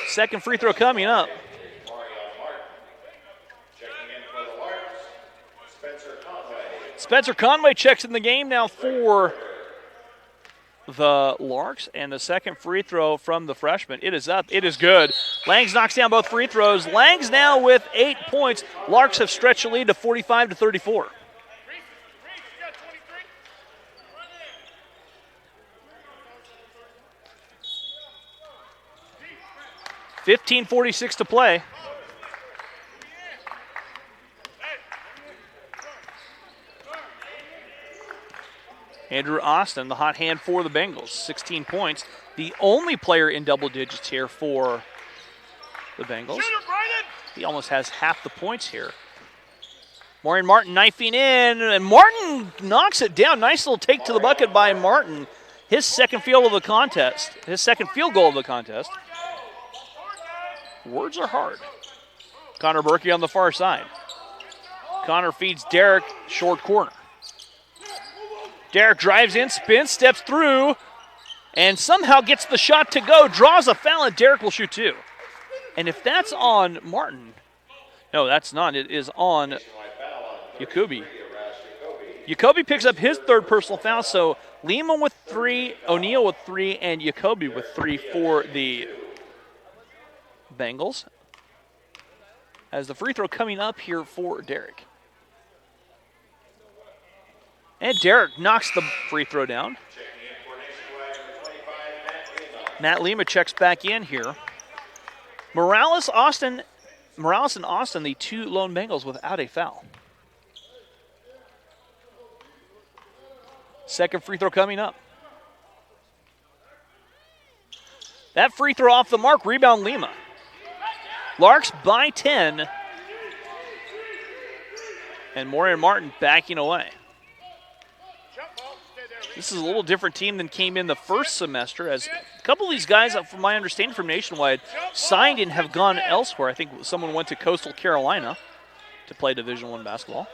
A: Second free throw coming up. Spencer Conway checks in the game now for the Larks, and the second free throw from the freshman. It is up. It is good. Langs knocks down both free throws. Langs now with 8 points. Larks have stretched the lead to 45-34. .46 to play. Andrew Austin, the hot hand for the Bengals, 16 points. The only player in double digits here for the Bengals. He almost has half the points here. Maureen Martin knifing in, and Martin knocks it down. Nice little take to the bucket by Martin. His second field goal of the contest. Words are hard. Connor Berkey on the far side. Connor feeds Derek, short corner. Derek drives in, spins, steps through, and somehow gets the shot to go, draws a foul, and Derek will shoot 2. And if that's on Martin, no, that's not. It is on Jacoby. Jacoby picks up his third personal foul, so Lima with 3, O'Neal with 3, and Jacoby with 3 for the Bengals. As the free throw coming up here for Derek. And Derek knocks the free throw down. Matt Lima checks back in here. Morales, Austin, Morales and Austin, the two lone Bengals without a foul. Second free throw coming up. That free throw off the mark, rebound Lima. Larks by 10. And Morian Martin backing away. This is a little different team than came in the first semester, as a couple of these guys, from my understanding from Nationwide, signed and have gone elsewhere. I think someone went to Coastal Carolina to play Division I basketball.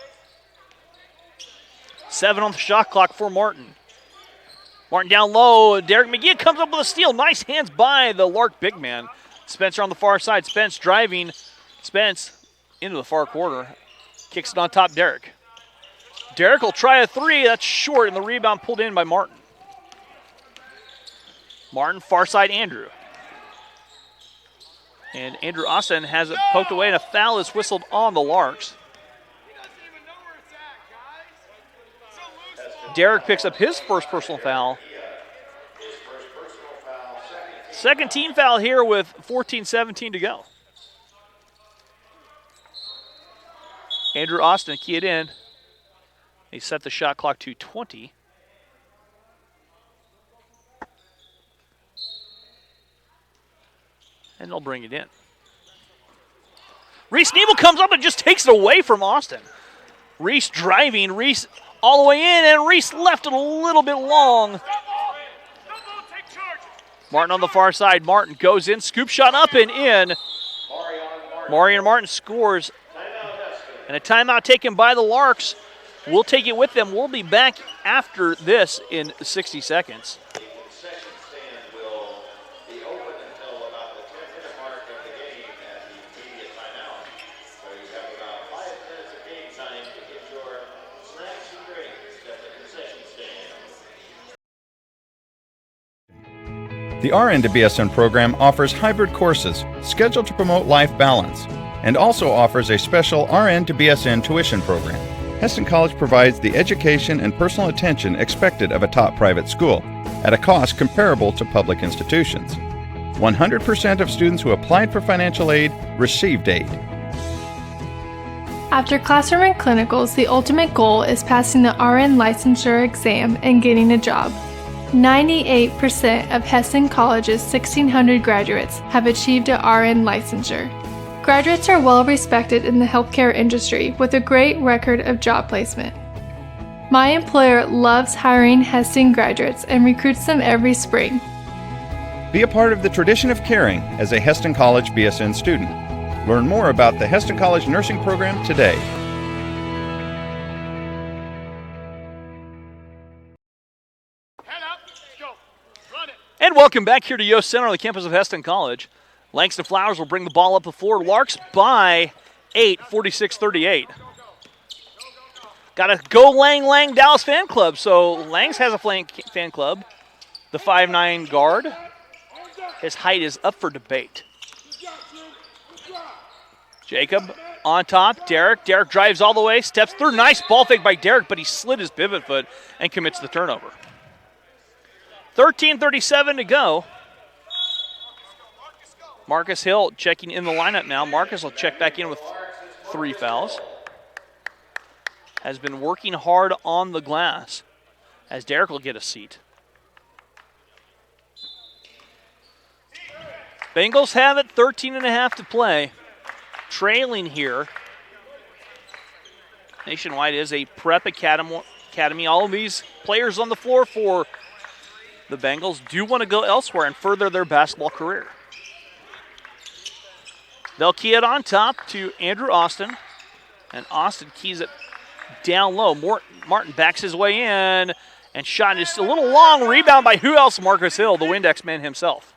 A: 7 on the shot clock for Martin. Martin down low. Derek McGee comes up with a steal. Nice hands by the Lark big man. Spencer on the far side. Spence driving. Spence into the far corner. Kicks it on top, Derek. Derek will try a three. That's short, and the rebound pulled in by Martin. Martin, far side, Andrew. And Andrew Austin has it poked away, and a foul is whistled on the Larks. Derek picks up his first personal foul. Second team foul here with 14:17 to go. Andrew Austin key it in. He set the shot clock to 20. And they'll bring it in. Reese Nebel comes up and just takes it away from Austin. Reese driving, Reese all the way in, and Reese left it a little bit long. Martin on the far side. Martin goes in, scoop shot up and in. Marion Martin scores. And a timeout taken by the Larks. We'll take it with them. We'll be back after this in 60 seconds.
N: The RN to BSN program offers hybrid courses scheduled to promote life balance and also offers a special RN to BSN tuition program. Hesston College provides the education and personal attention expected of a top private school at a cost comparable to public institutions. 100% of students who applied for financial aid received aid.
O: After classroom and clinicals, the ultimate goal is passing the RN licensure exam and getting a job. 98% of Hesston College's 1,600 graduates have achieved a RN licensure. Graduates are well respected in the healthcare industry with a great record of job placement. My employer loves hiring Hesston graduates and recruits them every spring.
N: Be a part of the tradition of caring as a Hesston College BSN student. Learn more about the Hesston College nursing program today.
A: And welcome back here to Yost Center on the campus of Hesston College. Langston Flowers will bring the ball up the floor. Larks by 8, 46-38. Got a Go Lang Dallas fan club. So Langs has a fan club. The 5'9" guard. His height is up for debate. Jacob on top. Derek drives all the way, steps through. Nice ball fake by Derek, but he slid his pivot foot and commits the turnover. 13:37 to go. Marcus Hill checking in the lineup now. Marcus will check back in with 3 fouls. Has been working hard on the glass as Derek will get a seat. Bengals have it, 13.5 to play. Trailing here. Nationwide is a prep academy. All of these players on the floor for the Bengals do want to go elsewhere and further their basketball career. They'll key it on top to Andrew Austin, and Austin keys it down low. Martin backs his way in, and shot is a little long. Rebound by who else? Marcus Hill, the Windex man himself.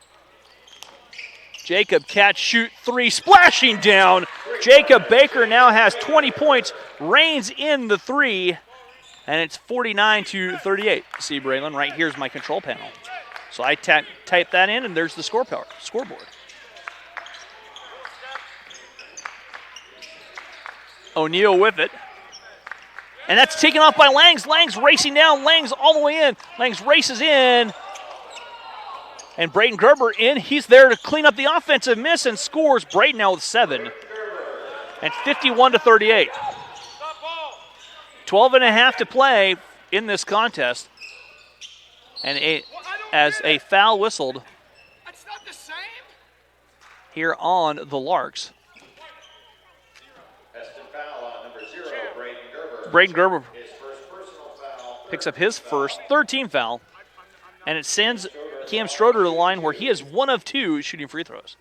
A: Jacob catch, shoot, 3, splashing down. Jacob Baker now has 20 points, reigns in the 3, and it's 49-38. See, Braylon, right here's my control panel. So I type that in, and there's the scoreboard. O'Neal with it. And that's taken off by Langs. Langs racing down. Langs all the way in. Langs races in. And Braden Gerber in. He's there to clean up the offensive miss and scores. Braden now with 7. And 51-38. 12.5 to play in this contest. And as a foul whistled here on the Larks. Braden Gerber picks up his third team foul, and it sends Cam Stroder to the line where he is 1 of 2 shooting free throws.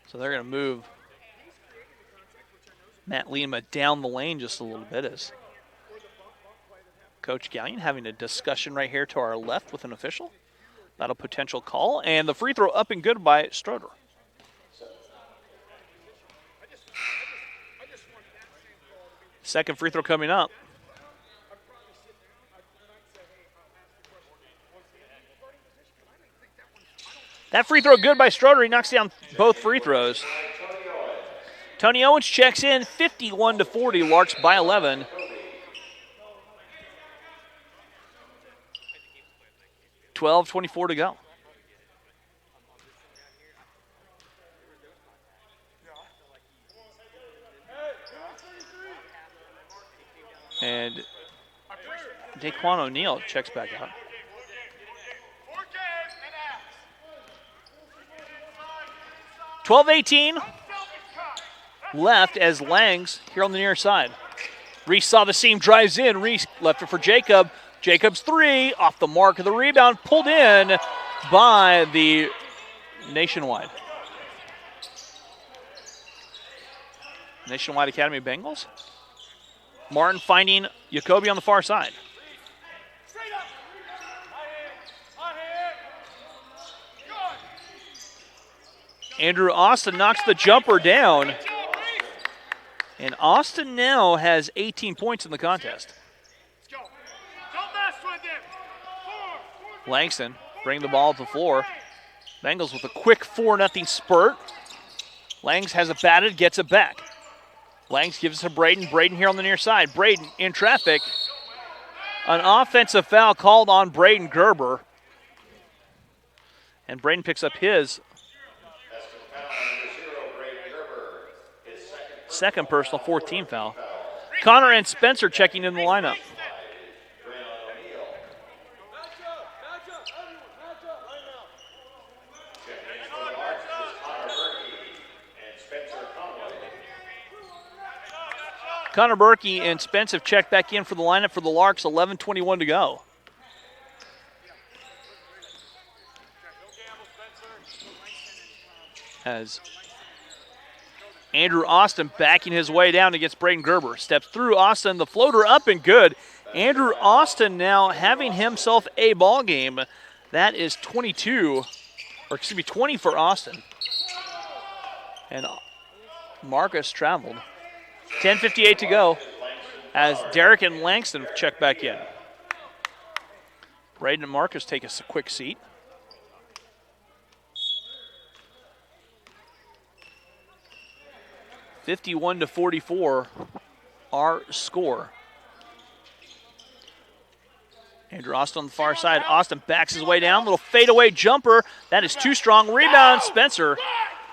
A: So they're going to move Matt Lima down the lane just a little bit as Coach Gallion having a discussion right here to our left with an official about a potential call. And the free throw up and good by Stroder. Second free throw coming up. That free throw good by Stroder. He knocks down both free throws. Tony Owens checks in, 51-40. Larks by 11. $12:24 to go. And Daquan O'Neal checks back out. $12:18 left as Langs here on the near side. Reese saw the seam, drives in. Reese left it for Jacob. Jacob's three off the mark of the rebound, pulled in by the Nationwide. Nationwide Academy Bengals. Martin finding Jacoby on the far side. Andrew Austin knocks the jumper down. And Austin now has 18 points in the contest. Langston bring the ball to the floor. Bengals with a quick 4-0 spurt. Langs has it batted, gets it back. Langs gives it to Braden. Braden here on the near side. Braden in traffic. An offensive foul called on Braden Gerber. And Braden picks up his second personal, 4th team foul. Connor and Spencer checking in the lineup. Connor Berkey and Spence have checked back in for the lineup for the Larks, 11:21 to go. As Andrew Austin backing his way down against Braden Gerber. Steps through Austin, the floater up and good. Andrew Austin now having himself a ball game. That is 20 for Austin. And Marcus traveled. 10:58 to go as Derek and Langston check back in. Braden and Marcus take us a quick seat. $51-44, our score. Andrew Austin on the far side. Austin backs his way down. Little fadeaway jumper. That is too strong. Rebound, Spencer.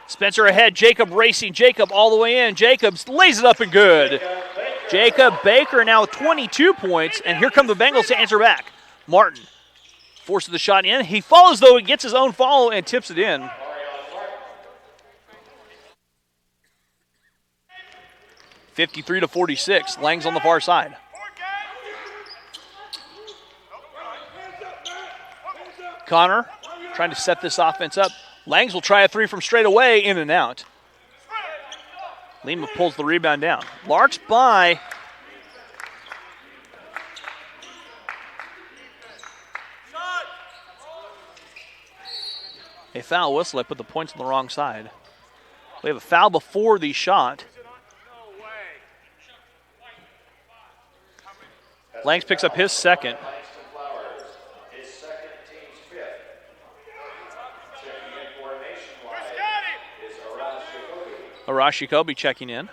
A: Spencer ahead. Jacob racing. Jacob all the way in. Jacobs lays it up and good. Jacob Baker now with 22 points. And here come the Bengals to answer back. Martin forces the shot in. He follows, though. He gets his own follow and tips it in. $53-46. Langs on the far side. Connor trying to set this offense up. Langs will try a three from straight away, in and out. Lima pulls the rebound down. Larks by a foul whistle. I put the points on the wrong side. We have a foul before the shot. Langs picks up his second. Arash Jacoby checking in.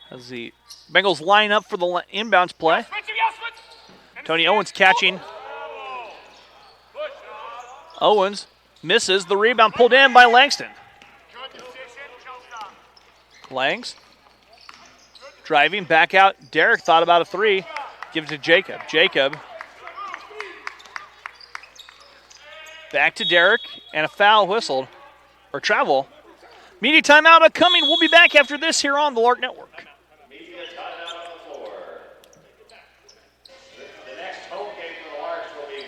A: As the Bengals line up for the inbounds play. Tony Owens catching. Owens misses the rebound, pulled in by Langston. Langs driving back out. Derek thought about a three. Give it to Jacob. Jacob back to Derek, and a foul whistled, or travel. Media timeout coming. We'll be back after this here on the Lark Network.
E: Media timeout on the floor. The next home game for the Larks will be.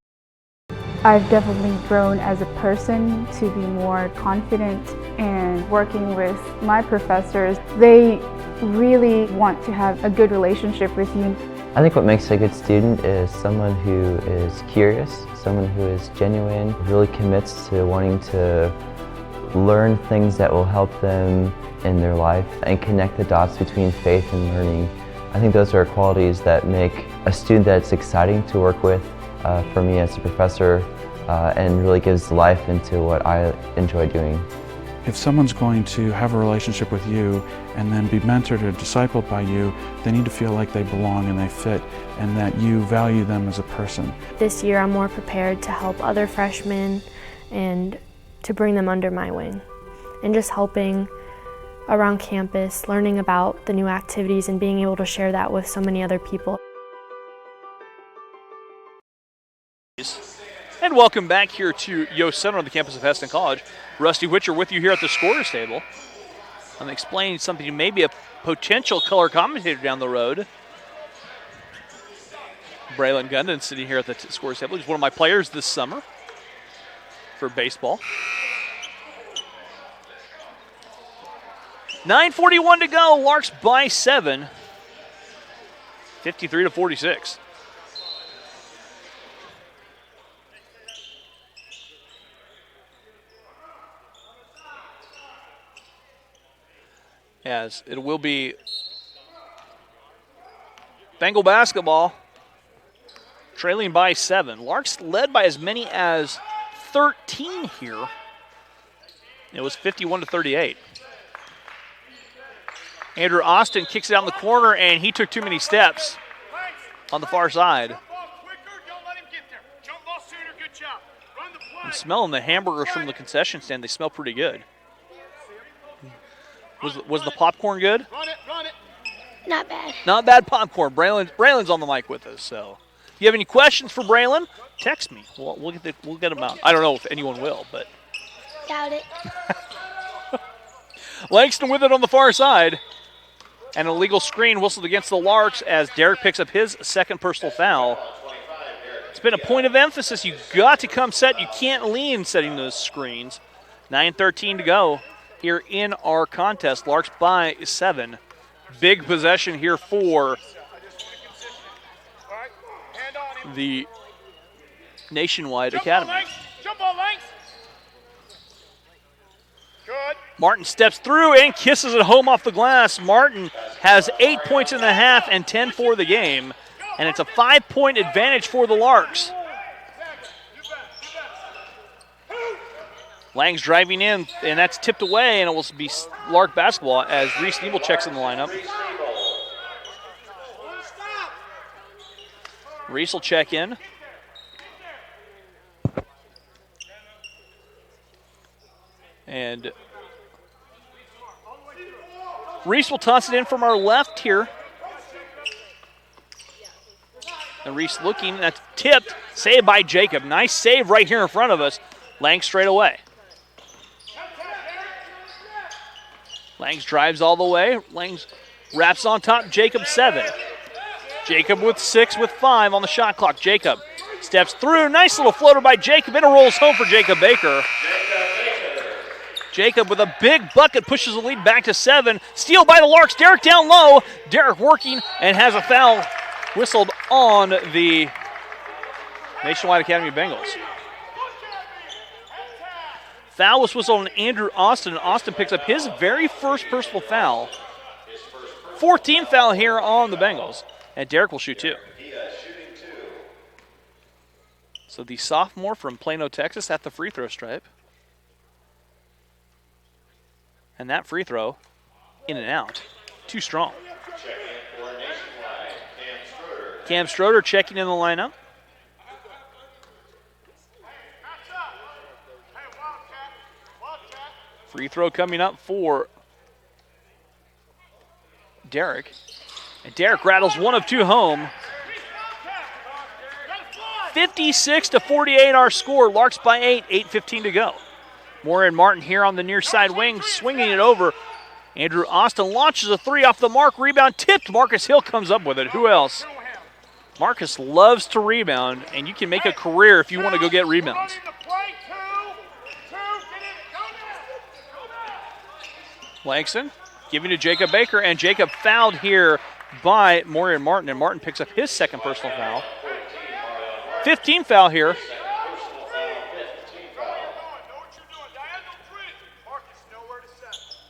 F: I've definitely grown as a person to be more confident, and working with my professors, they really want to have a good relationship with you.
G: I think what makes a good student is someone who is curious, someone who is genuine, really commits to wanting to learn things that will help them in their life and connect the dots between faith and learning. I think those are qualities that make a student that's exciting to work with for me as a professor and really gives life into what I enjoy doing.
H: If someone's going to have a relationship with you and then be mentored or discipled by you, they need to feel like they belong and they fit and that you value them as a person.
I: This year I'm more prepared to help other freshmen and to bring them under my wing, and just helping around campus, learning about the new activities and being able to share that with so many other people.
A: And welcome back here to Yost Center on the campus of Hesston College. Rusty Witcher with you here at the scorer's table. I'm explaining something, maybe a potential color commentator down the road. Braylon Gundon sitting here at the scorer's table. He's one of my players this summer for baseball. 9:41 to go. Larks by 7. 53-46. As it will be Bengal basketball, trailing by 7. Larks led by as many as 13 here. It was 51-38. Andrew Austin kicks it out in the corner, and he took too many steps on the far side. I'm smelling the hamburgers from the concession stand. They smell pretty good. Was the popcorn good?
P: Not bad.
A: Not bad popcorn. Braylon's on the mic with us, so if you have any questions for Braylon, text me. We'll get them out. I don't know if anyone will, but
P: Doubt it.
A: Langston with it on the far side. An illegal screen whistled against the Larks as Derek picks up his second personal foul. It's been a point of emphasis. You've got to come set. You can't lean setting those screens. 9:13 to go here in our contest. Larks by 7. Big possession here for the Nationwide Academy.
B: Jump on, Langs. Good.
A: Martin steps through and kisses it home off the glass. Martin has 8 points in the half and 10 for the game, and it's a 5-point advantage for the Larks. Lang's driving in, and that's tipped away, and it will be Lark basketball as Reese Nebel checks in the lineup. Reese will check in. And Reese will toss it in from our left here. And Reese looking, that's tipped, saved by Jacob. Nice save right here in front of us. Lang straight away. Langs drives all the way. Langs wraps on top. Jacob 7. Jacob with 6 with 5 on the shot clock. Jacob steps through. Nice little floater by Jacob. And it rolls home for Jacob Baker. Jacob with a big bucket pushes the lead back to 7. Steal by the Larks. Derek down low. Derek working and has a foul whistled on the Nationwide Academy Bengals. Foul was whistled on Andrew Austin, and Austin picks up his very first personal foul. 14th foul here on the Bengals, and Derek will shoot 2. So the sophomore from Plano, Texas at the free throw stripe. And that free throw, in and out, too strong. Cam Stroder checking in the lineup. Free throw coming up for Derek. And Derek rattles one of two home. 56-48 our score. Larks by 8, 8:15 to go. Moran Martin here on the near side wing, swinging it over. Andrew Austin launches a three off the mark. Rebound tipped. Marcus Hill comes up with it. Who else? Marcus loves to rebound, and you can make a career if you want to go get rebounds. Langston giving to Jacob Baker, and Jacob fouled here by Moran Martin, and Martin picks up his second personal foul. 15 foul here.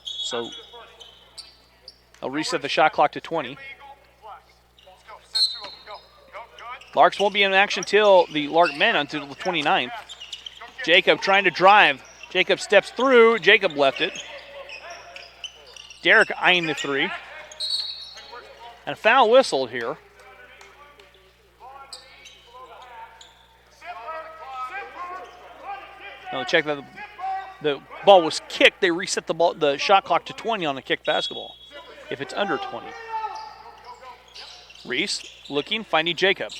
A: So they'll reset the shot clock to 20. Larks won't be in action till the Lark men until the 29th. Jacob trying to drive. Jacob steps through. Jacob left it. Derek eyeing the three. And a foul whistled here. Now check that the ball was kicked. They reset the shot clock to 20 on a kicked basketball if it's under 20. Reese looking, finding Jacob.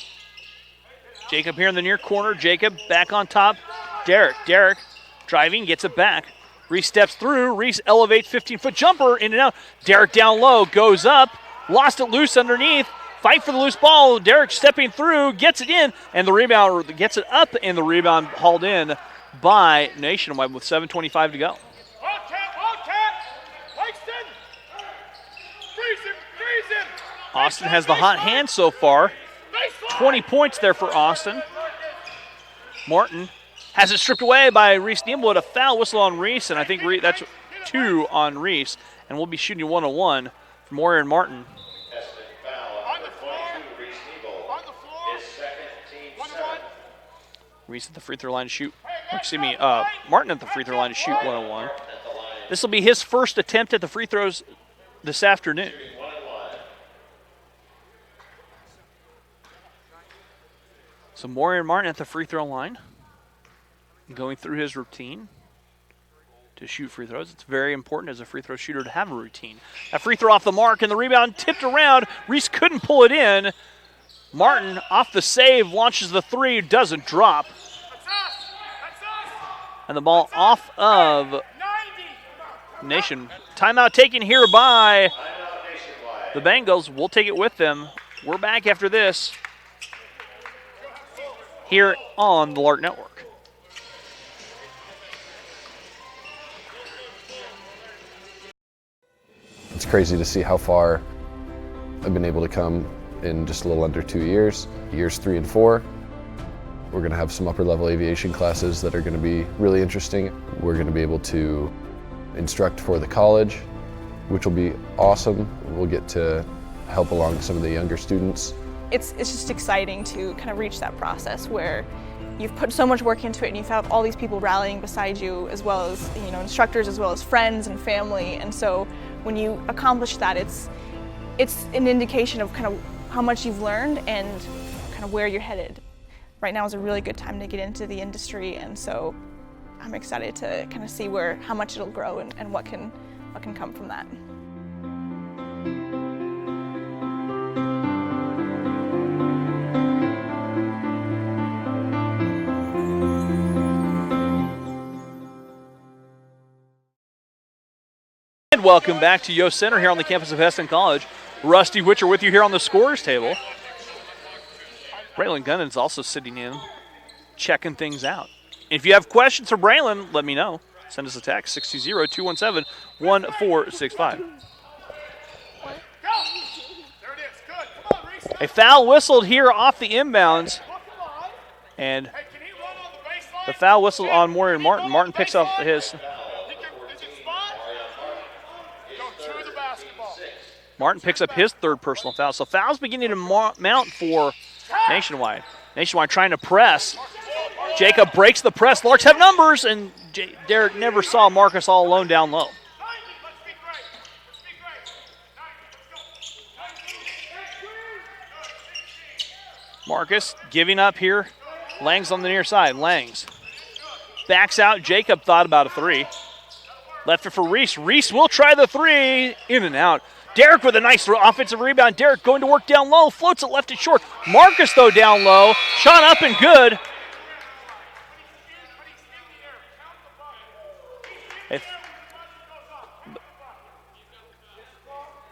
A: Jacob here in the near corner. Jacob back on top. Derek driving, gets it back. Reese steps through. Reese elevates, 15-foot jumper, in and out. Derek down low, goes up, lost it loose underneath. Fight for the loose ball. Derek stepping through, gets it in, and the rebound gets it up, and the rebound hauled in by Nationwide with 7:25 to go. Austin has the hot hand so far. 20 points there for Austin. Martin has it stripped away by Reese Nimble. A foul whistle on Reese, and I think that's 2 on Reese. And we'll be shooting 1-on-1 for Moran Martin. Reese at the free throw line to shoot. Martin at the free throw line to shoot 1-on-1. This will be his first attempt at the free throws this afternoon. So Moran Martin at the free throw line, going through his routine to shoot free throws. It's very important as a free throw shooter to have a routine. A free throw off the mark, and the rebound tipped around. Reese couldn't pull it in. Martin off the save, launches the three, doesn't drop. And the ball off of Nation. Timeout taken here by the Bengals. We'll take it with them. We're back after this here on the Lark Network.
M: It's crazy to see how far I've been able to come in just a little under 2 years. Years 3 and 4, we're going to have some upper level aviation classes that are going to be really interesting. We're going to be able to instruct for the college, which will be awesome. We'll get to help along some of the younger students.
L: It's just exciting to kind of reach that process where you've put so much work into it and you've had all these people rallying beside you, as well as instructors, as well as friends and family. And so when you accomplish that, it's an indication of kind of how much you've learned and kind of where you're headed. Right now is a really good time to get into the industry, and so I'm excited to kind of see how much it'll grow and what can come from that.
A: And welcome back to Yost Center here on the campus of Hesston College. Rusty Witcher with you here on the scorers table. Braylon Gunnan's also sitting in, checking things out. If you have questions for Braylon, let me know. Send us a text, 620-217-1465. A foul whistled here off the inbounds. And the foul whistled on Moran Martin. Martin picks up his. Martin picks up his third personal foul. So fouls beginning to mount for Nationwide. Nationwide trying to press. Jacob breaks the press. Larks have numbers, and Derek never saw Marcus all alone down low. Marcus giving up here. Langs on the near side. Langs backs out. Jacob thought about a three. Left it for Reese. Reese will try the three. In and out. Derek with a nice offensive rebound. Derek going to work down low. Floats it left and short. Marcus, though, down low. Shot up and good.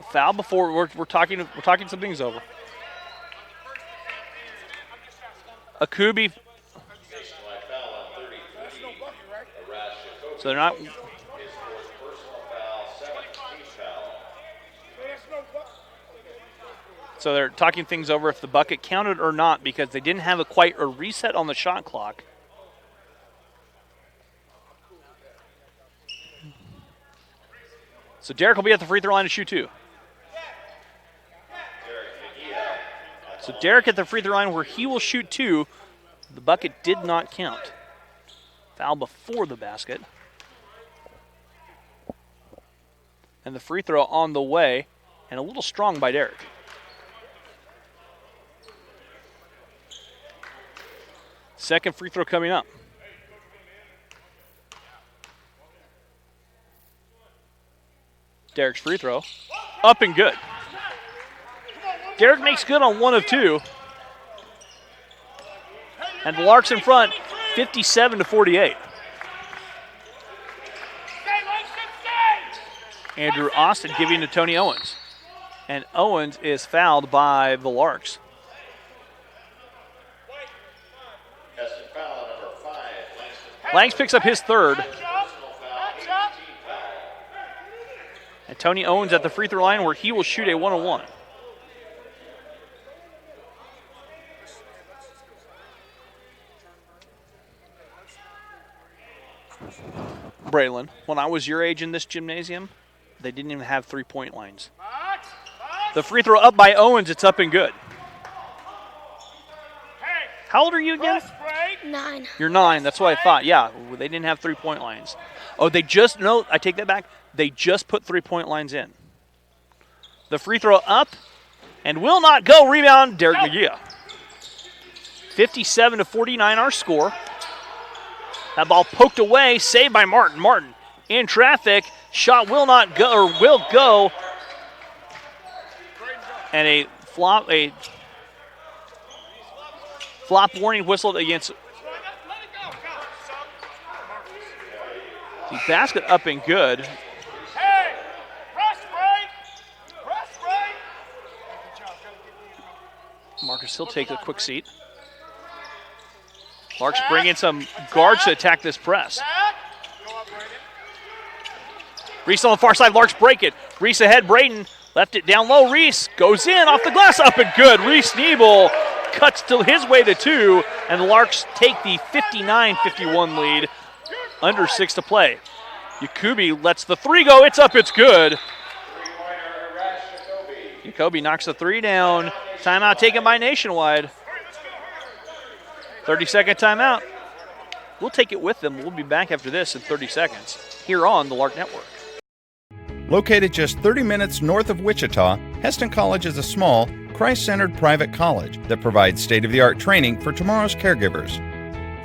A: Foul before we're talking some things over. Akubi. So they're not. So they're talking things over if the bucket counted or not because they didn't have quite a reset on the shot clock. So Derek will be at the free throw line to shoot two. So Derek at the free throw line where he will shoot two. The bucket did not count. Foul before the basket. And the free throw on the way, and a little strong by Derek. Second free throw coming up. Derek's free throw, up and good. Derek makes good on 1 of 2. And the Larks in front, 57-48. Andrew Austin giving to Tony Owens. And Owens is fouled by the Larks. Langs picks up his third. And Tony Owens at the free throw line where he will shoot a 1-on-1. Braylon, when I was your age in this gymnasium, they didn't even have three-point lines. The free throw up by Owens, it's up and good. How old are you again?
P: 9.
A: You're 9, that's what I thought. Yeah, they didn't have three-point lines. Oh, no, I take that back. They just put three-point lines in. The free throw up and will not go. Rebound, Derek McGee. 57-49 our score. That ball poked away, saved by Martin. Martin in traffic. Shot will not go, or will go. And a flop warning whistled against the basket up and good. Marcus Hill takes a quick seat. Larks bring in some guards to attack this press. Reese on the far side, Larks break it. Reese ahead, Braden left it down low. Reese goes in off the glass, up and good. Reese Nebel cuts to his way to 2, and the Larks take the 59-51 lead. Under 6 to play. Yakubi lets the 3 go. It's up, it's good. Jacoby knocks the 3 down. Timeout taken by Nationwide. 30-second timeout. We'll take it with them. We'll be back after this in 30 seconds here on the Lark Network.
N: Located just 30 minutes north of Wichita, Hesston College is a small, Christ-centered private college that provides state-of-the-art training for tomorrow's caregivers.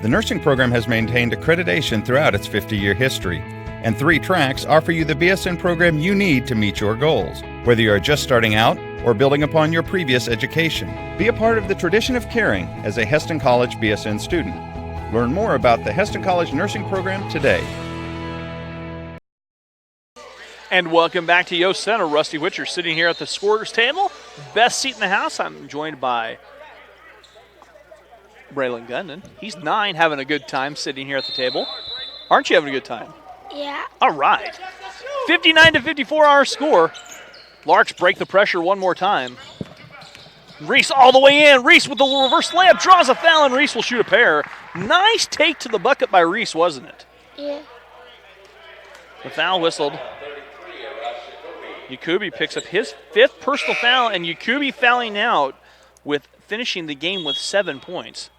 N: The nursing program has maintained accreditation throughout its 50-year history, and 3 tracks offer you the BSN program you need to meet your goals, whether you are just starting out or building upon your previous education. Be a part of the tradition of caring as a Hesston College BSN student. Learn more about the Hesston College nursing program today.
A: And welcome back to Yost Center. Rusty Witcher sitting here at the scorer's table. Best seat in the house. I'm joined by Braylon Gundon. He's 9, having a good time sitting here at the table. Aren't you having a good time?
P: Yeah.
A: All right. 59-54 our score. Larks break the pressure one more time. Reese all the way in. Reese with the reverse layup draws a foul, and Reese will shoot a pair. Nice take to the bucket by Reese, wasn't it?
P: Yeah.
A: The foul whistled. Yakubi picks up his 5th personal foul, and Yakubi fouling out with finishing the game with 7 points.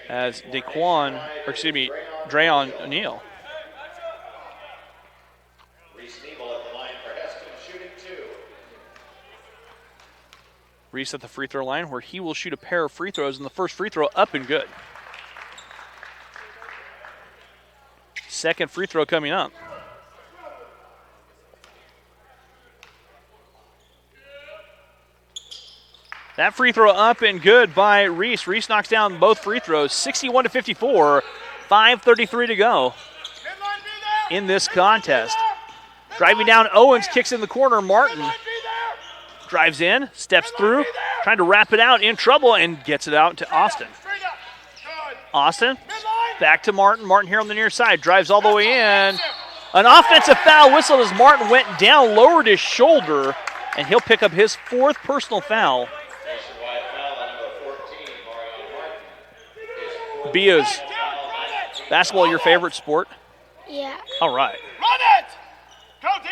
A: As Dreon O'Neal. Reese at the free throw line where he will shoot a pair of free throws, and the first free throw up and good. Second free throw coming up. That free throw up and good by Reese. Reese knocks down both free throws, 61-54, 5:33 to go in this contest. Driving down, Owens kicks in the corner. Martin drives in, steps through, trying to wrap it out, in trouble, and gets it out to Austin. Austin, back to Martin. Martin here on the near side, drives all the way in. An offensive foul whistled as Martin went down, lowered his shoulder, and he'll pick up his fourth personal foul. Bias, basketball your favorite sport?
P: Yeah.
A: All right.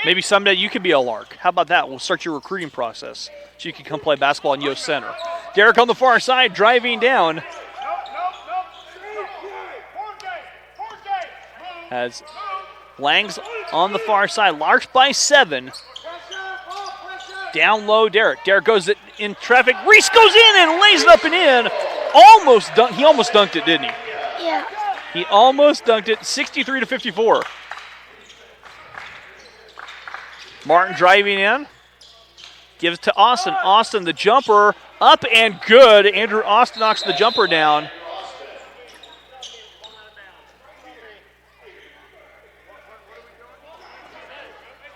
A: Maybe someday you could be a Lark. How about that? We'll start your recruiting process so you can come play basketball in Yost Center. Derek on the far side, driving down. Has Langs on the far side. Larks by 7. Down low, Derek. Derek goes in traffic. Reese goes in and lays it up and in. He almost dunked it, didn't he?
P: Yeah.
A: He almost dunked it, 63-54. Martin driving in. Gives to Austin. Austin, the jumper, up and good. Andrew Austin knocks the jumper down.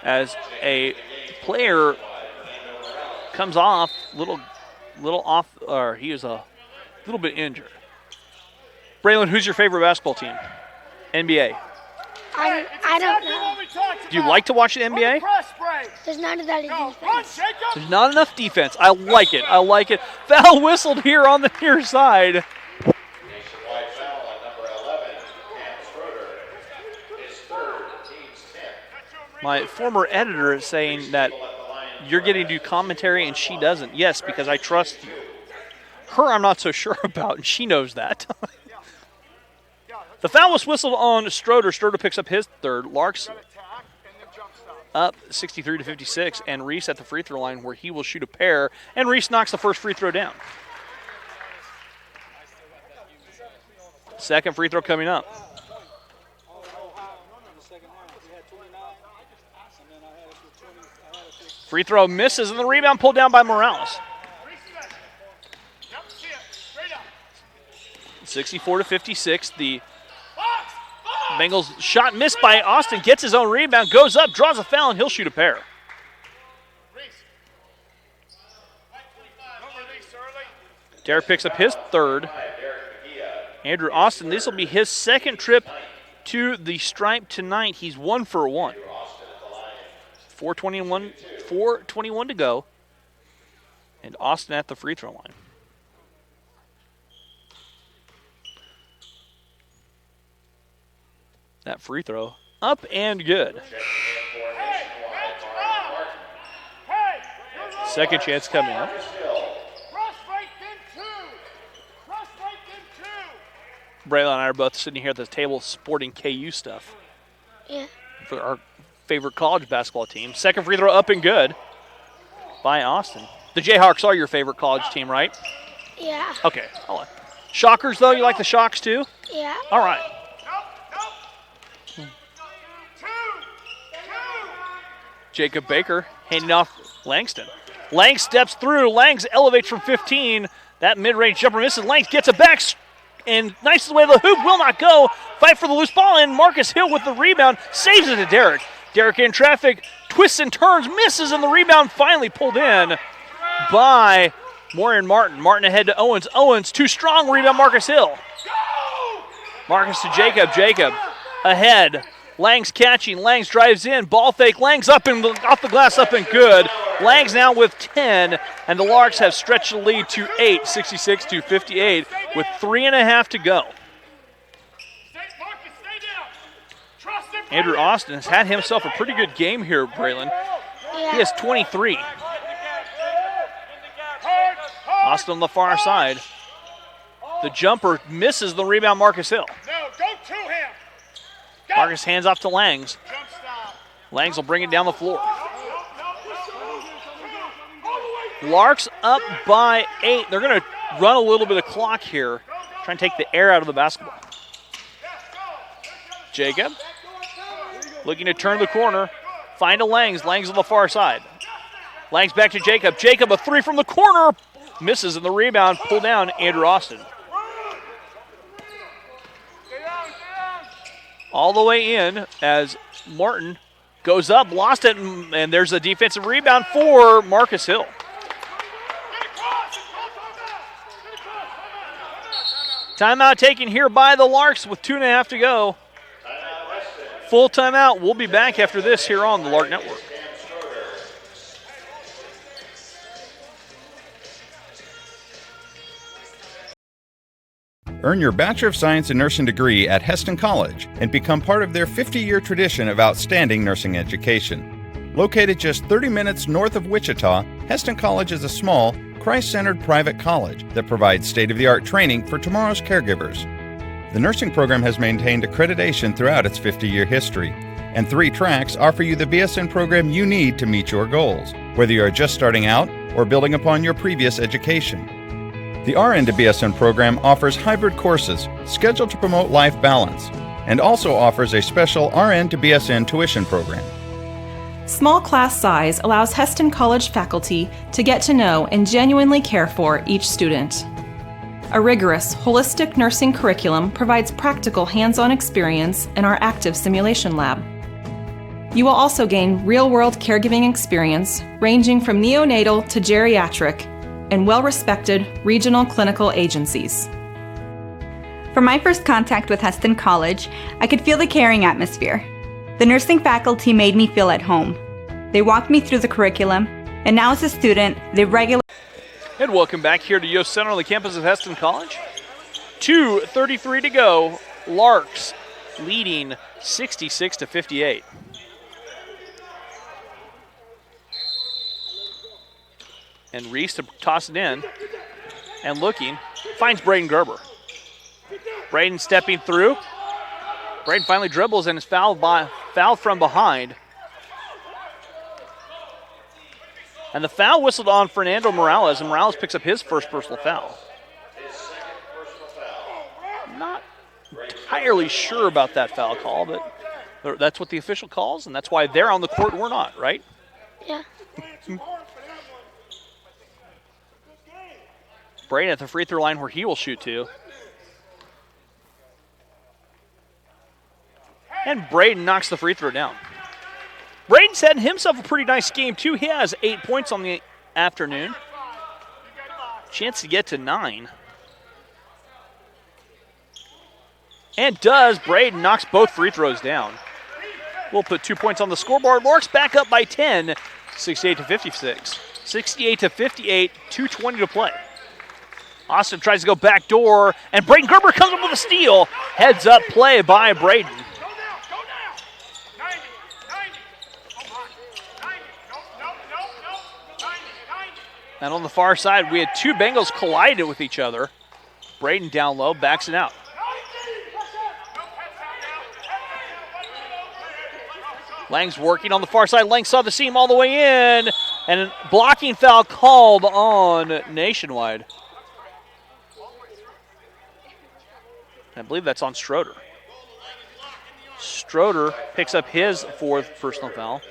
A: As a player comes off, little off, or he is a little bit injured. Braylon, who's your favorite basketball team? NBA.
P: I don't know.
A: Do you like to watch the NBA?
P: There's not enough defense.
A: There's not enough defense. I like it. I like it. Foul whistled here on the near side.
E: Nationwide foul on number 11, Cam Schroeder. His third, team's 10.
A: My former editor is saying that you're getting to do commentary and she doesn't. Yes, because I trust you. Her I'm not so sure about, and she knows that. The foul was whistled on Schroeder. Schroeder picks up his third. Larks up 63-56, and Reese at the free throw line where he will shoot a pair, and Reese knocks the first free throw down. Second free throw coming up. Free throw misses, and the rebound pulled down by Morales. 64-56, the Bengals shot missed by Austin, gets his own rebound, goes up, draws a foul, and he'll shoot a pair. Derek picks up his third. Andrew Austin, this will be his second trip to the stripe tonight. He's 1 for 1. 4:21 to go. And Austin at the free throw line. That free throw up and good. Second chance coming up. Braylon and I are both sitting here at the table sporting KU stuff.
P: Yeah.
A: For our favorite college basketball team. Second free throw up and good by Austin. The Jayhawks are your favorite college team, right?
P: Yeah.
A: Okay. Shockers, though? You like the Shocks, too?
P: Yeah.
A: All right. Jacob Baker handing off Langston. Lang steps through. Langs elevates from 15. That mid-range jumper misses. Langs gets it back and nice way to the hoop. Will not go. Fight for the loose ball, and Marcus Hill with the rebound saves it to Derek. Derek in traffic, twists and turns, misses, and the rebound finally pulled in by Morian Martin. Martin ahead to Owens. Owens, too strong, rebound Marcus Hill. Marcus to Jacob. Jacob ahead. Langs catching. Langs drives in. Ball fake. Langs up and off the glass, up and good. Langs now with 10, and the Larks have stretched the lead to 8, 66-58, with 3.5 to go. Andrew Austin has had himself a pretty good game here, Braylon.
P: Yeah.
A: He has 23. Austin on the far side. The jumper misses the rebound, Marcus Hill.
B: No, go to him.
A: Marcus hands off to Langs. Langs will bring it down the floor. Larks up by 8. They're going to run a little bit of clock here, trying to take the air out of the basketball. Jacob looking to turn the corner, find a Langs. Langs on the far side. Langs back to Jacob. Jacob, a 3 from the corner. Misses in the rebound. Pulled down Andrew Austin. All the way in as Martin goes up, lost it, and there's a defensive rebound for Marcus Hill. Timeout taken here by the Larks with 2.5 to go. Full timeout. We'll be back after this here on the Lark Network.
N: Earn your Bachelor of Science in Nursing degree at Hesston College and become part of their 50-year tradition of outstanding nursing education. Located just 30 minutes north of Wichita, Hesston College is a small, Christ-centered private college that provides state-of-the-art training for tomorrow's caregivers. The nursing program has maintained accreditation throughout its 50-year history, and 3 tracks offer you the BSN program you need to meet your goals, whether you are just starting out or building upon your previous education. The RN to BSN program offers hybrid courses scheduled to promote life balance, and also offers a special RN to BSN tuition program.
Q: Small class size allows Hesston College faculty to get to know and genuinely care for each student. A rigorous, holistic nursing curriculum provides practical hands-on experience in our active simulation lab. You will also gain real-world caregiving experience ranging from neonatal to geriatric and well-respected regional clinical agencies.
R: From my first contact with Hesston College, I could feel the caring atmosphere. The nursing faculty made me feel at home. They walked me through the curriculum, and now as a student, they regularly...
A: And welcome back here to Yost Center on the campus of Hesston College. 2:33 to go. Larks leading 66-58. And Reese to toss it in. And looking, finds Braden Gerber. Braden stepping through. Braden finally dribbles and is fouled from behind. And the foul whistled on Fernando Morales, and Morales picks up his first personal foul. Not entirely sure about that foul call, but that's what the official calls, and that's why they're on the court and we're not, right?
P: Yeah.
A: Braden at the free throw line where he will shoot to. And Braden knocks the free throw down. Braden's had himself a pretty nice game, too. He has 8 points on the afternoon. Chance to get to 9. And does. Braden knocks both free throws down. We'll put 2 points on the scoreboard. Larks back up by 10, 68-56. 68-58, 2:20 to play. Austin tries to go back door, and Braden Gerber comes up with a steal. Heads up play by Braden. And on the far side, we had 2 Bengals collided with each other. Braden down low, backs it out. Lang's working on the far side. Lang saw the seam all the way in, and a blocking foul called on Nationwide. I believe that's on Stroder. Stroder picks up his 4th personal foul.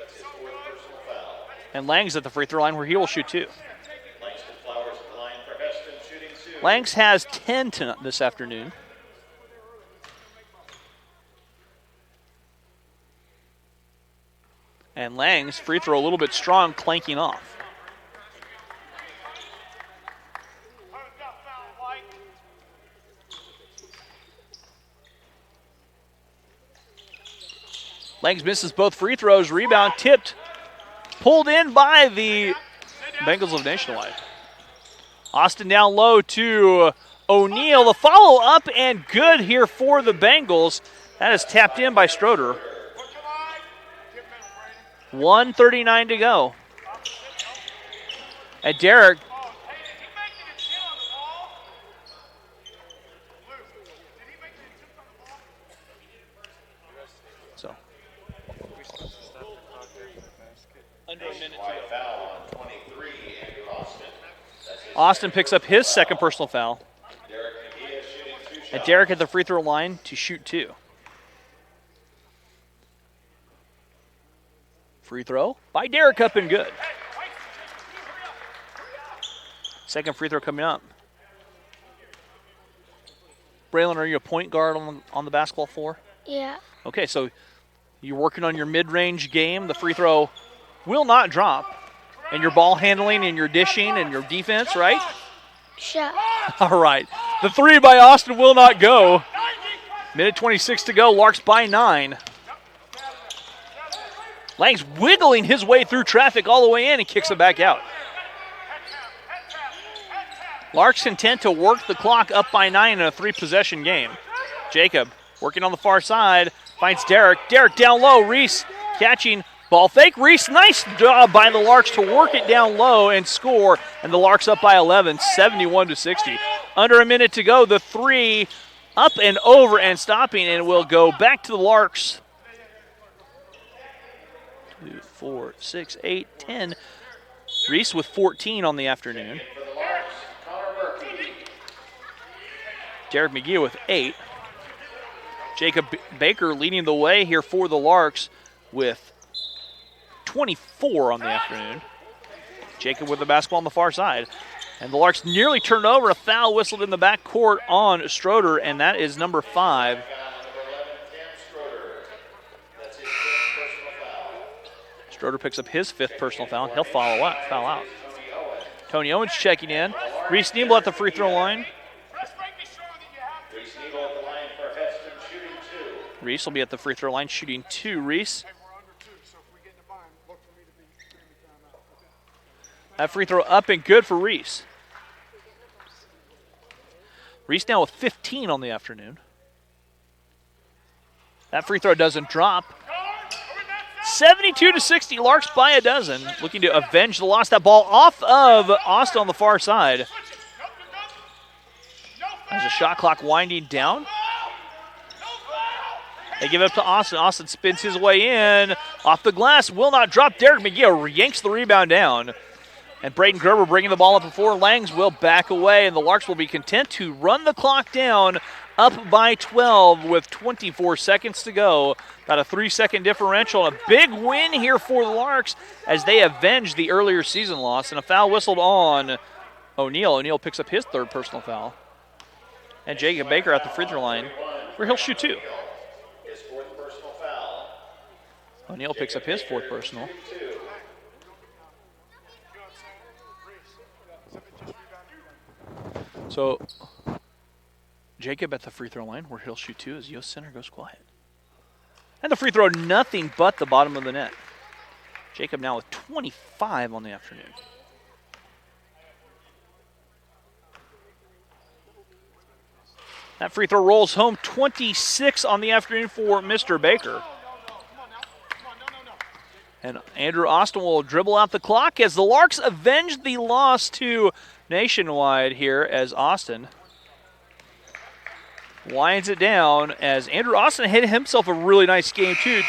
A: And Lang's at the free throw line where he will shoot 2. Langs has 10 this afternoon. And Lang's free throw a little bit strong, clanking off. Langs misses both free throws. Rebound tipped. Pulled in by the Bengals of Nationwide. Austin down low to O'Neal. The follow up and good here for the Bengals. That is tapped in by Stroder. 1:39 to go. And Derek. So. Under a minute to go.
E: Foul on 23, Andrew Austin.
A: Austin picks up his second personal foul. And Derek at the free throw line to shoot 2. Free throw by Derek, up and good. Second free throw coming up. Braylon, are you a point guard on the basketball floor?
P: Yeah.
A: Okay, so you're working on your mid-range game. The free throw will not drop. And your ball handling and your dishing and your defense, right?
P: Shut.
A: All right. The 3 by Austin will not go. Minute 26 to go. Larks by 9. Lang's wiggling his way through traffic all the way in and kicks it back out. Larks content to work the clock up by 9 in a 3-possession game. Jacob working on the far side, finds Derek. Derek down low. Reese catching. Ball fake. Reese, nice job by the Larks to work it down low and score. And the Larks up by 11, 71-60. Under a minute to go. The 3 up and over and stopping, and will go back to the Larks. 2, 4, 6, 8, 10. Reese with 14 on the afternoon. Derek McGee with 8. Jacob Baker leading the way here for the Larks with 24 on the afternoon. Jacob with the basketball on the far side. And the Larks nearly turned over. A foul whistled in the back court on Stroder, and that is number 5. Stroder picks up his 5th personal foul. He'll foul out. Tony Owens checking in. Reese Nebel at the free throw line. Reese will be at the free throw line shooting 2. Reese. That free throw up and good for Reese. Reese now with 15 on the afternoon. That free throw doesn't drop. 72-60, Larks by a dozen. Looking to avenge the loss. That ball off of Austin on the far side. There's a shot clock winding down. They give it up to Austin. Austin spins his way in. Off the glass, will not drop. Derek McGee yanks the rebound down. And Braden Gerber bringing the ball up before Langs will back away, and the Larks will be content to run the clock down, up by 12 with 24 seconds to go. About a 3-second differential. A big win here for the Larks as they avenge the earlier season loss. And a foul whistled on O'Neal. O'Neal picks up his 3rd personal foul. And Jacob Baker at the free throw line where he'll shoot 2. O'Neal picks up his 4th personal. So Jacob at the free throw line where he'll shoot 2 as Yost Center goes quiet. And the free throw, nothing but the bottom of the net. Jacob now with 25 on the afternoon. That free throw rolls home, 26 on the afternoon for Mr. Baker. And Andrew Austin will dribble out the clock as the Larks avenge the loss to Nationwide here as Austin winds it down as Andrew Austin hit himself a really nice game too.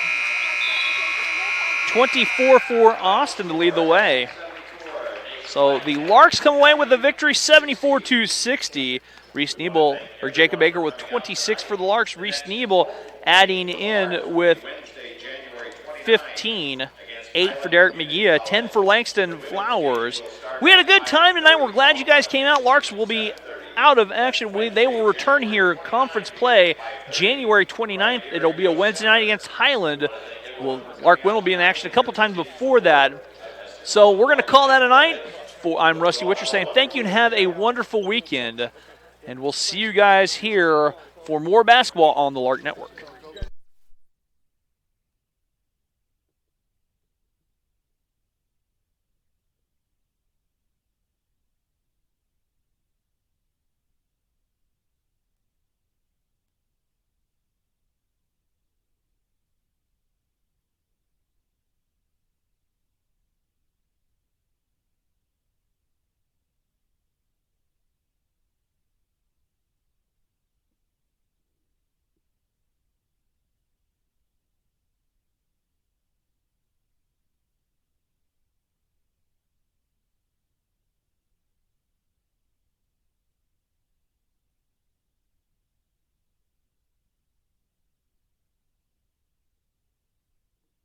A: 24 for Austin to lead the way. So the Larks come away with the victory 74-60. Reese Nebel, or Jacob Baker with 26 for the Larks. Reese Nebel adding in with 15. 8 for Derek McGee, 10 for Langston Flowers. We had a good time tonight. We're glad you guys came out. Larks will be out of action. They will return here conference play January 29th. It'll be a Wednesday night against Highland. Lark Wynn will be in action a couple times before that. So we're going to call that a night. I'm Rusty Witcher saying thank you and have a wonderful weekend. And we'll see you guys here for more basketball on the Lark Network.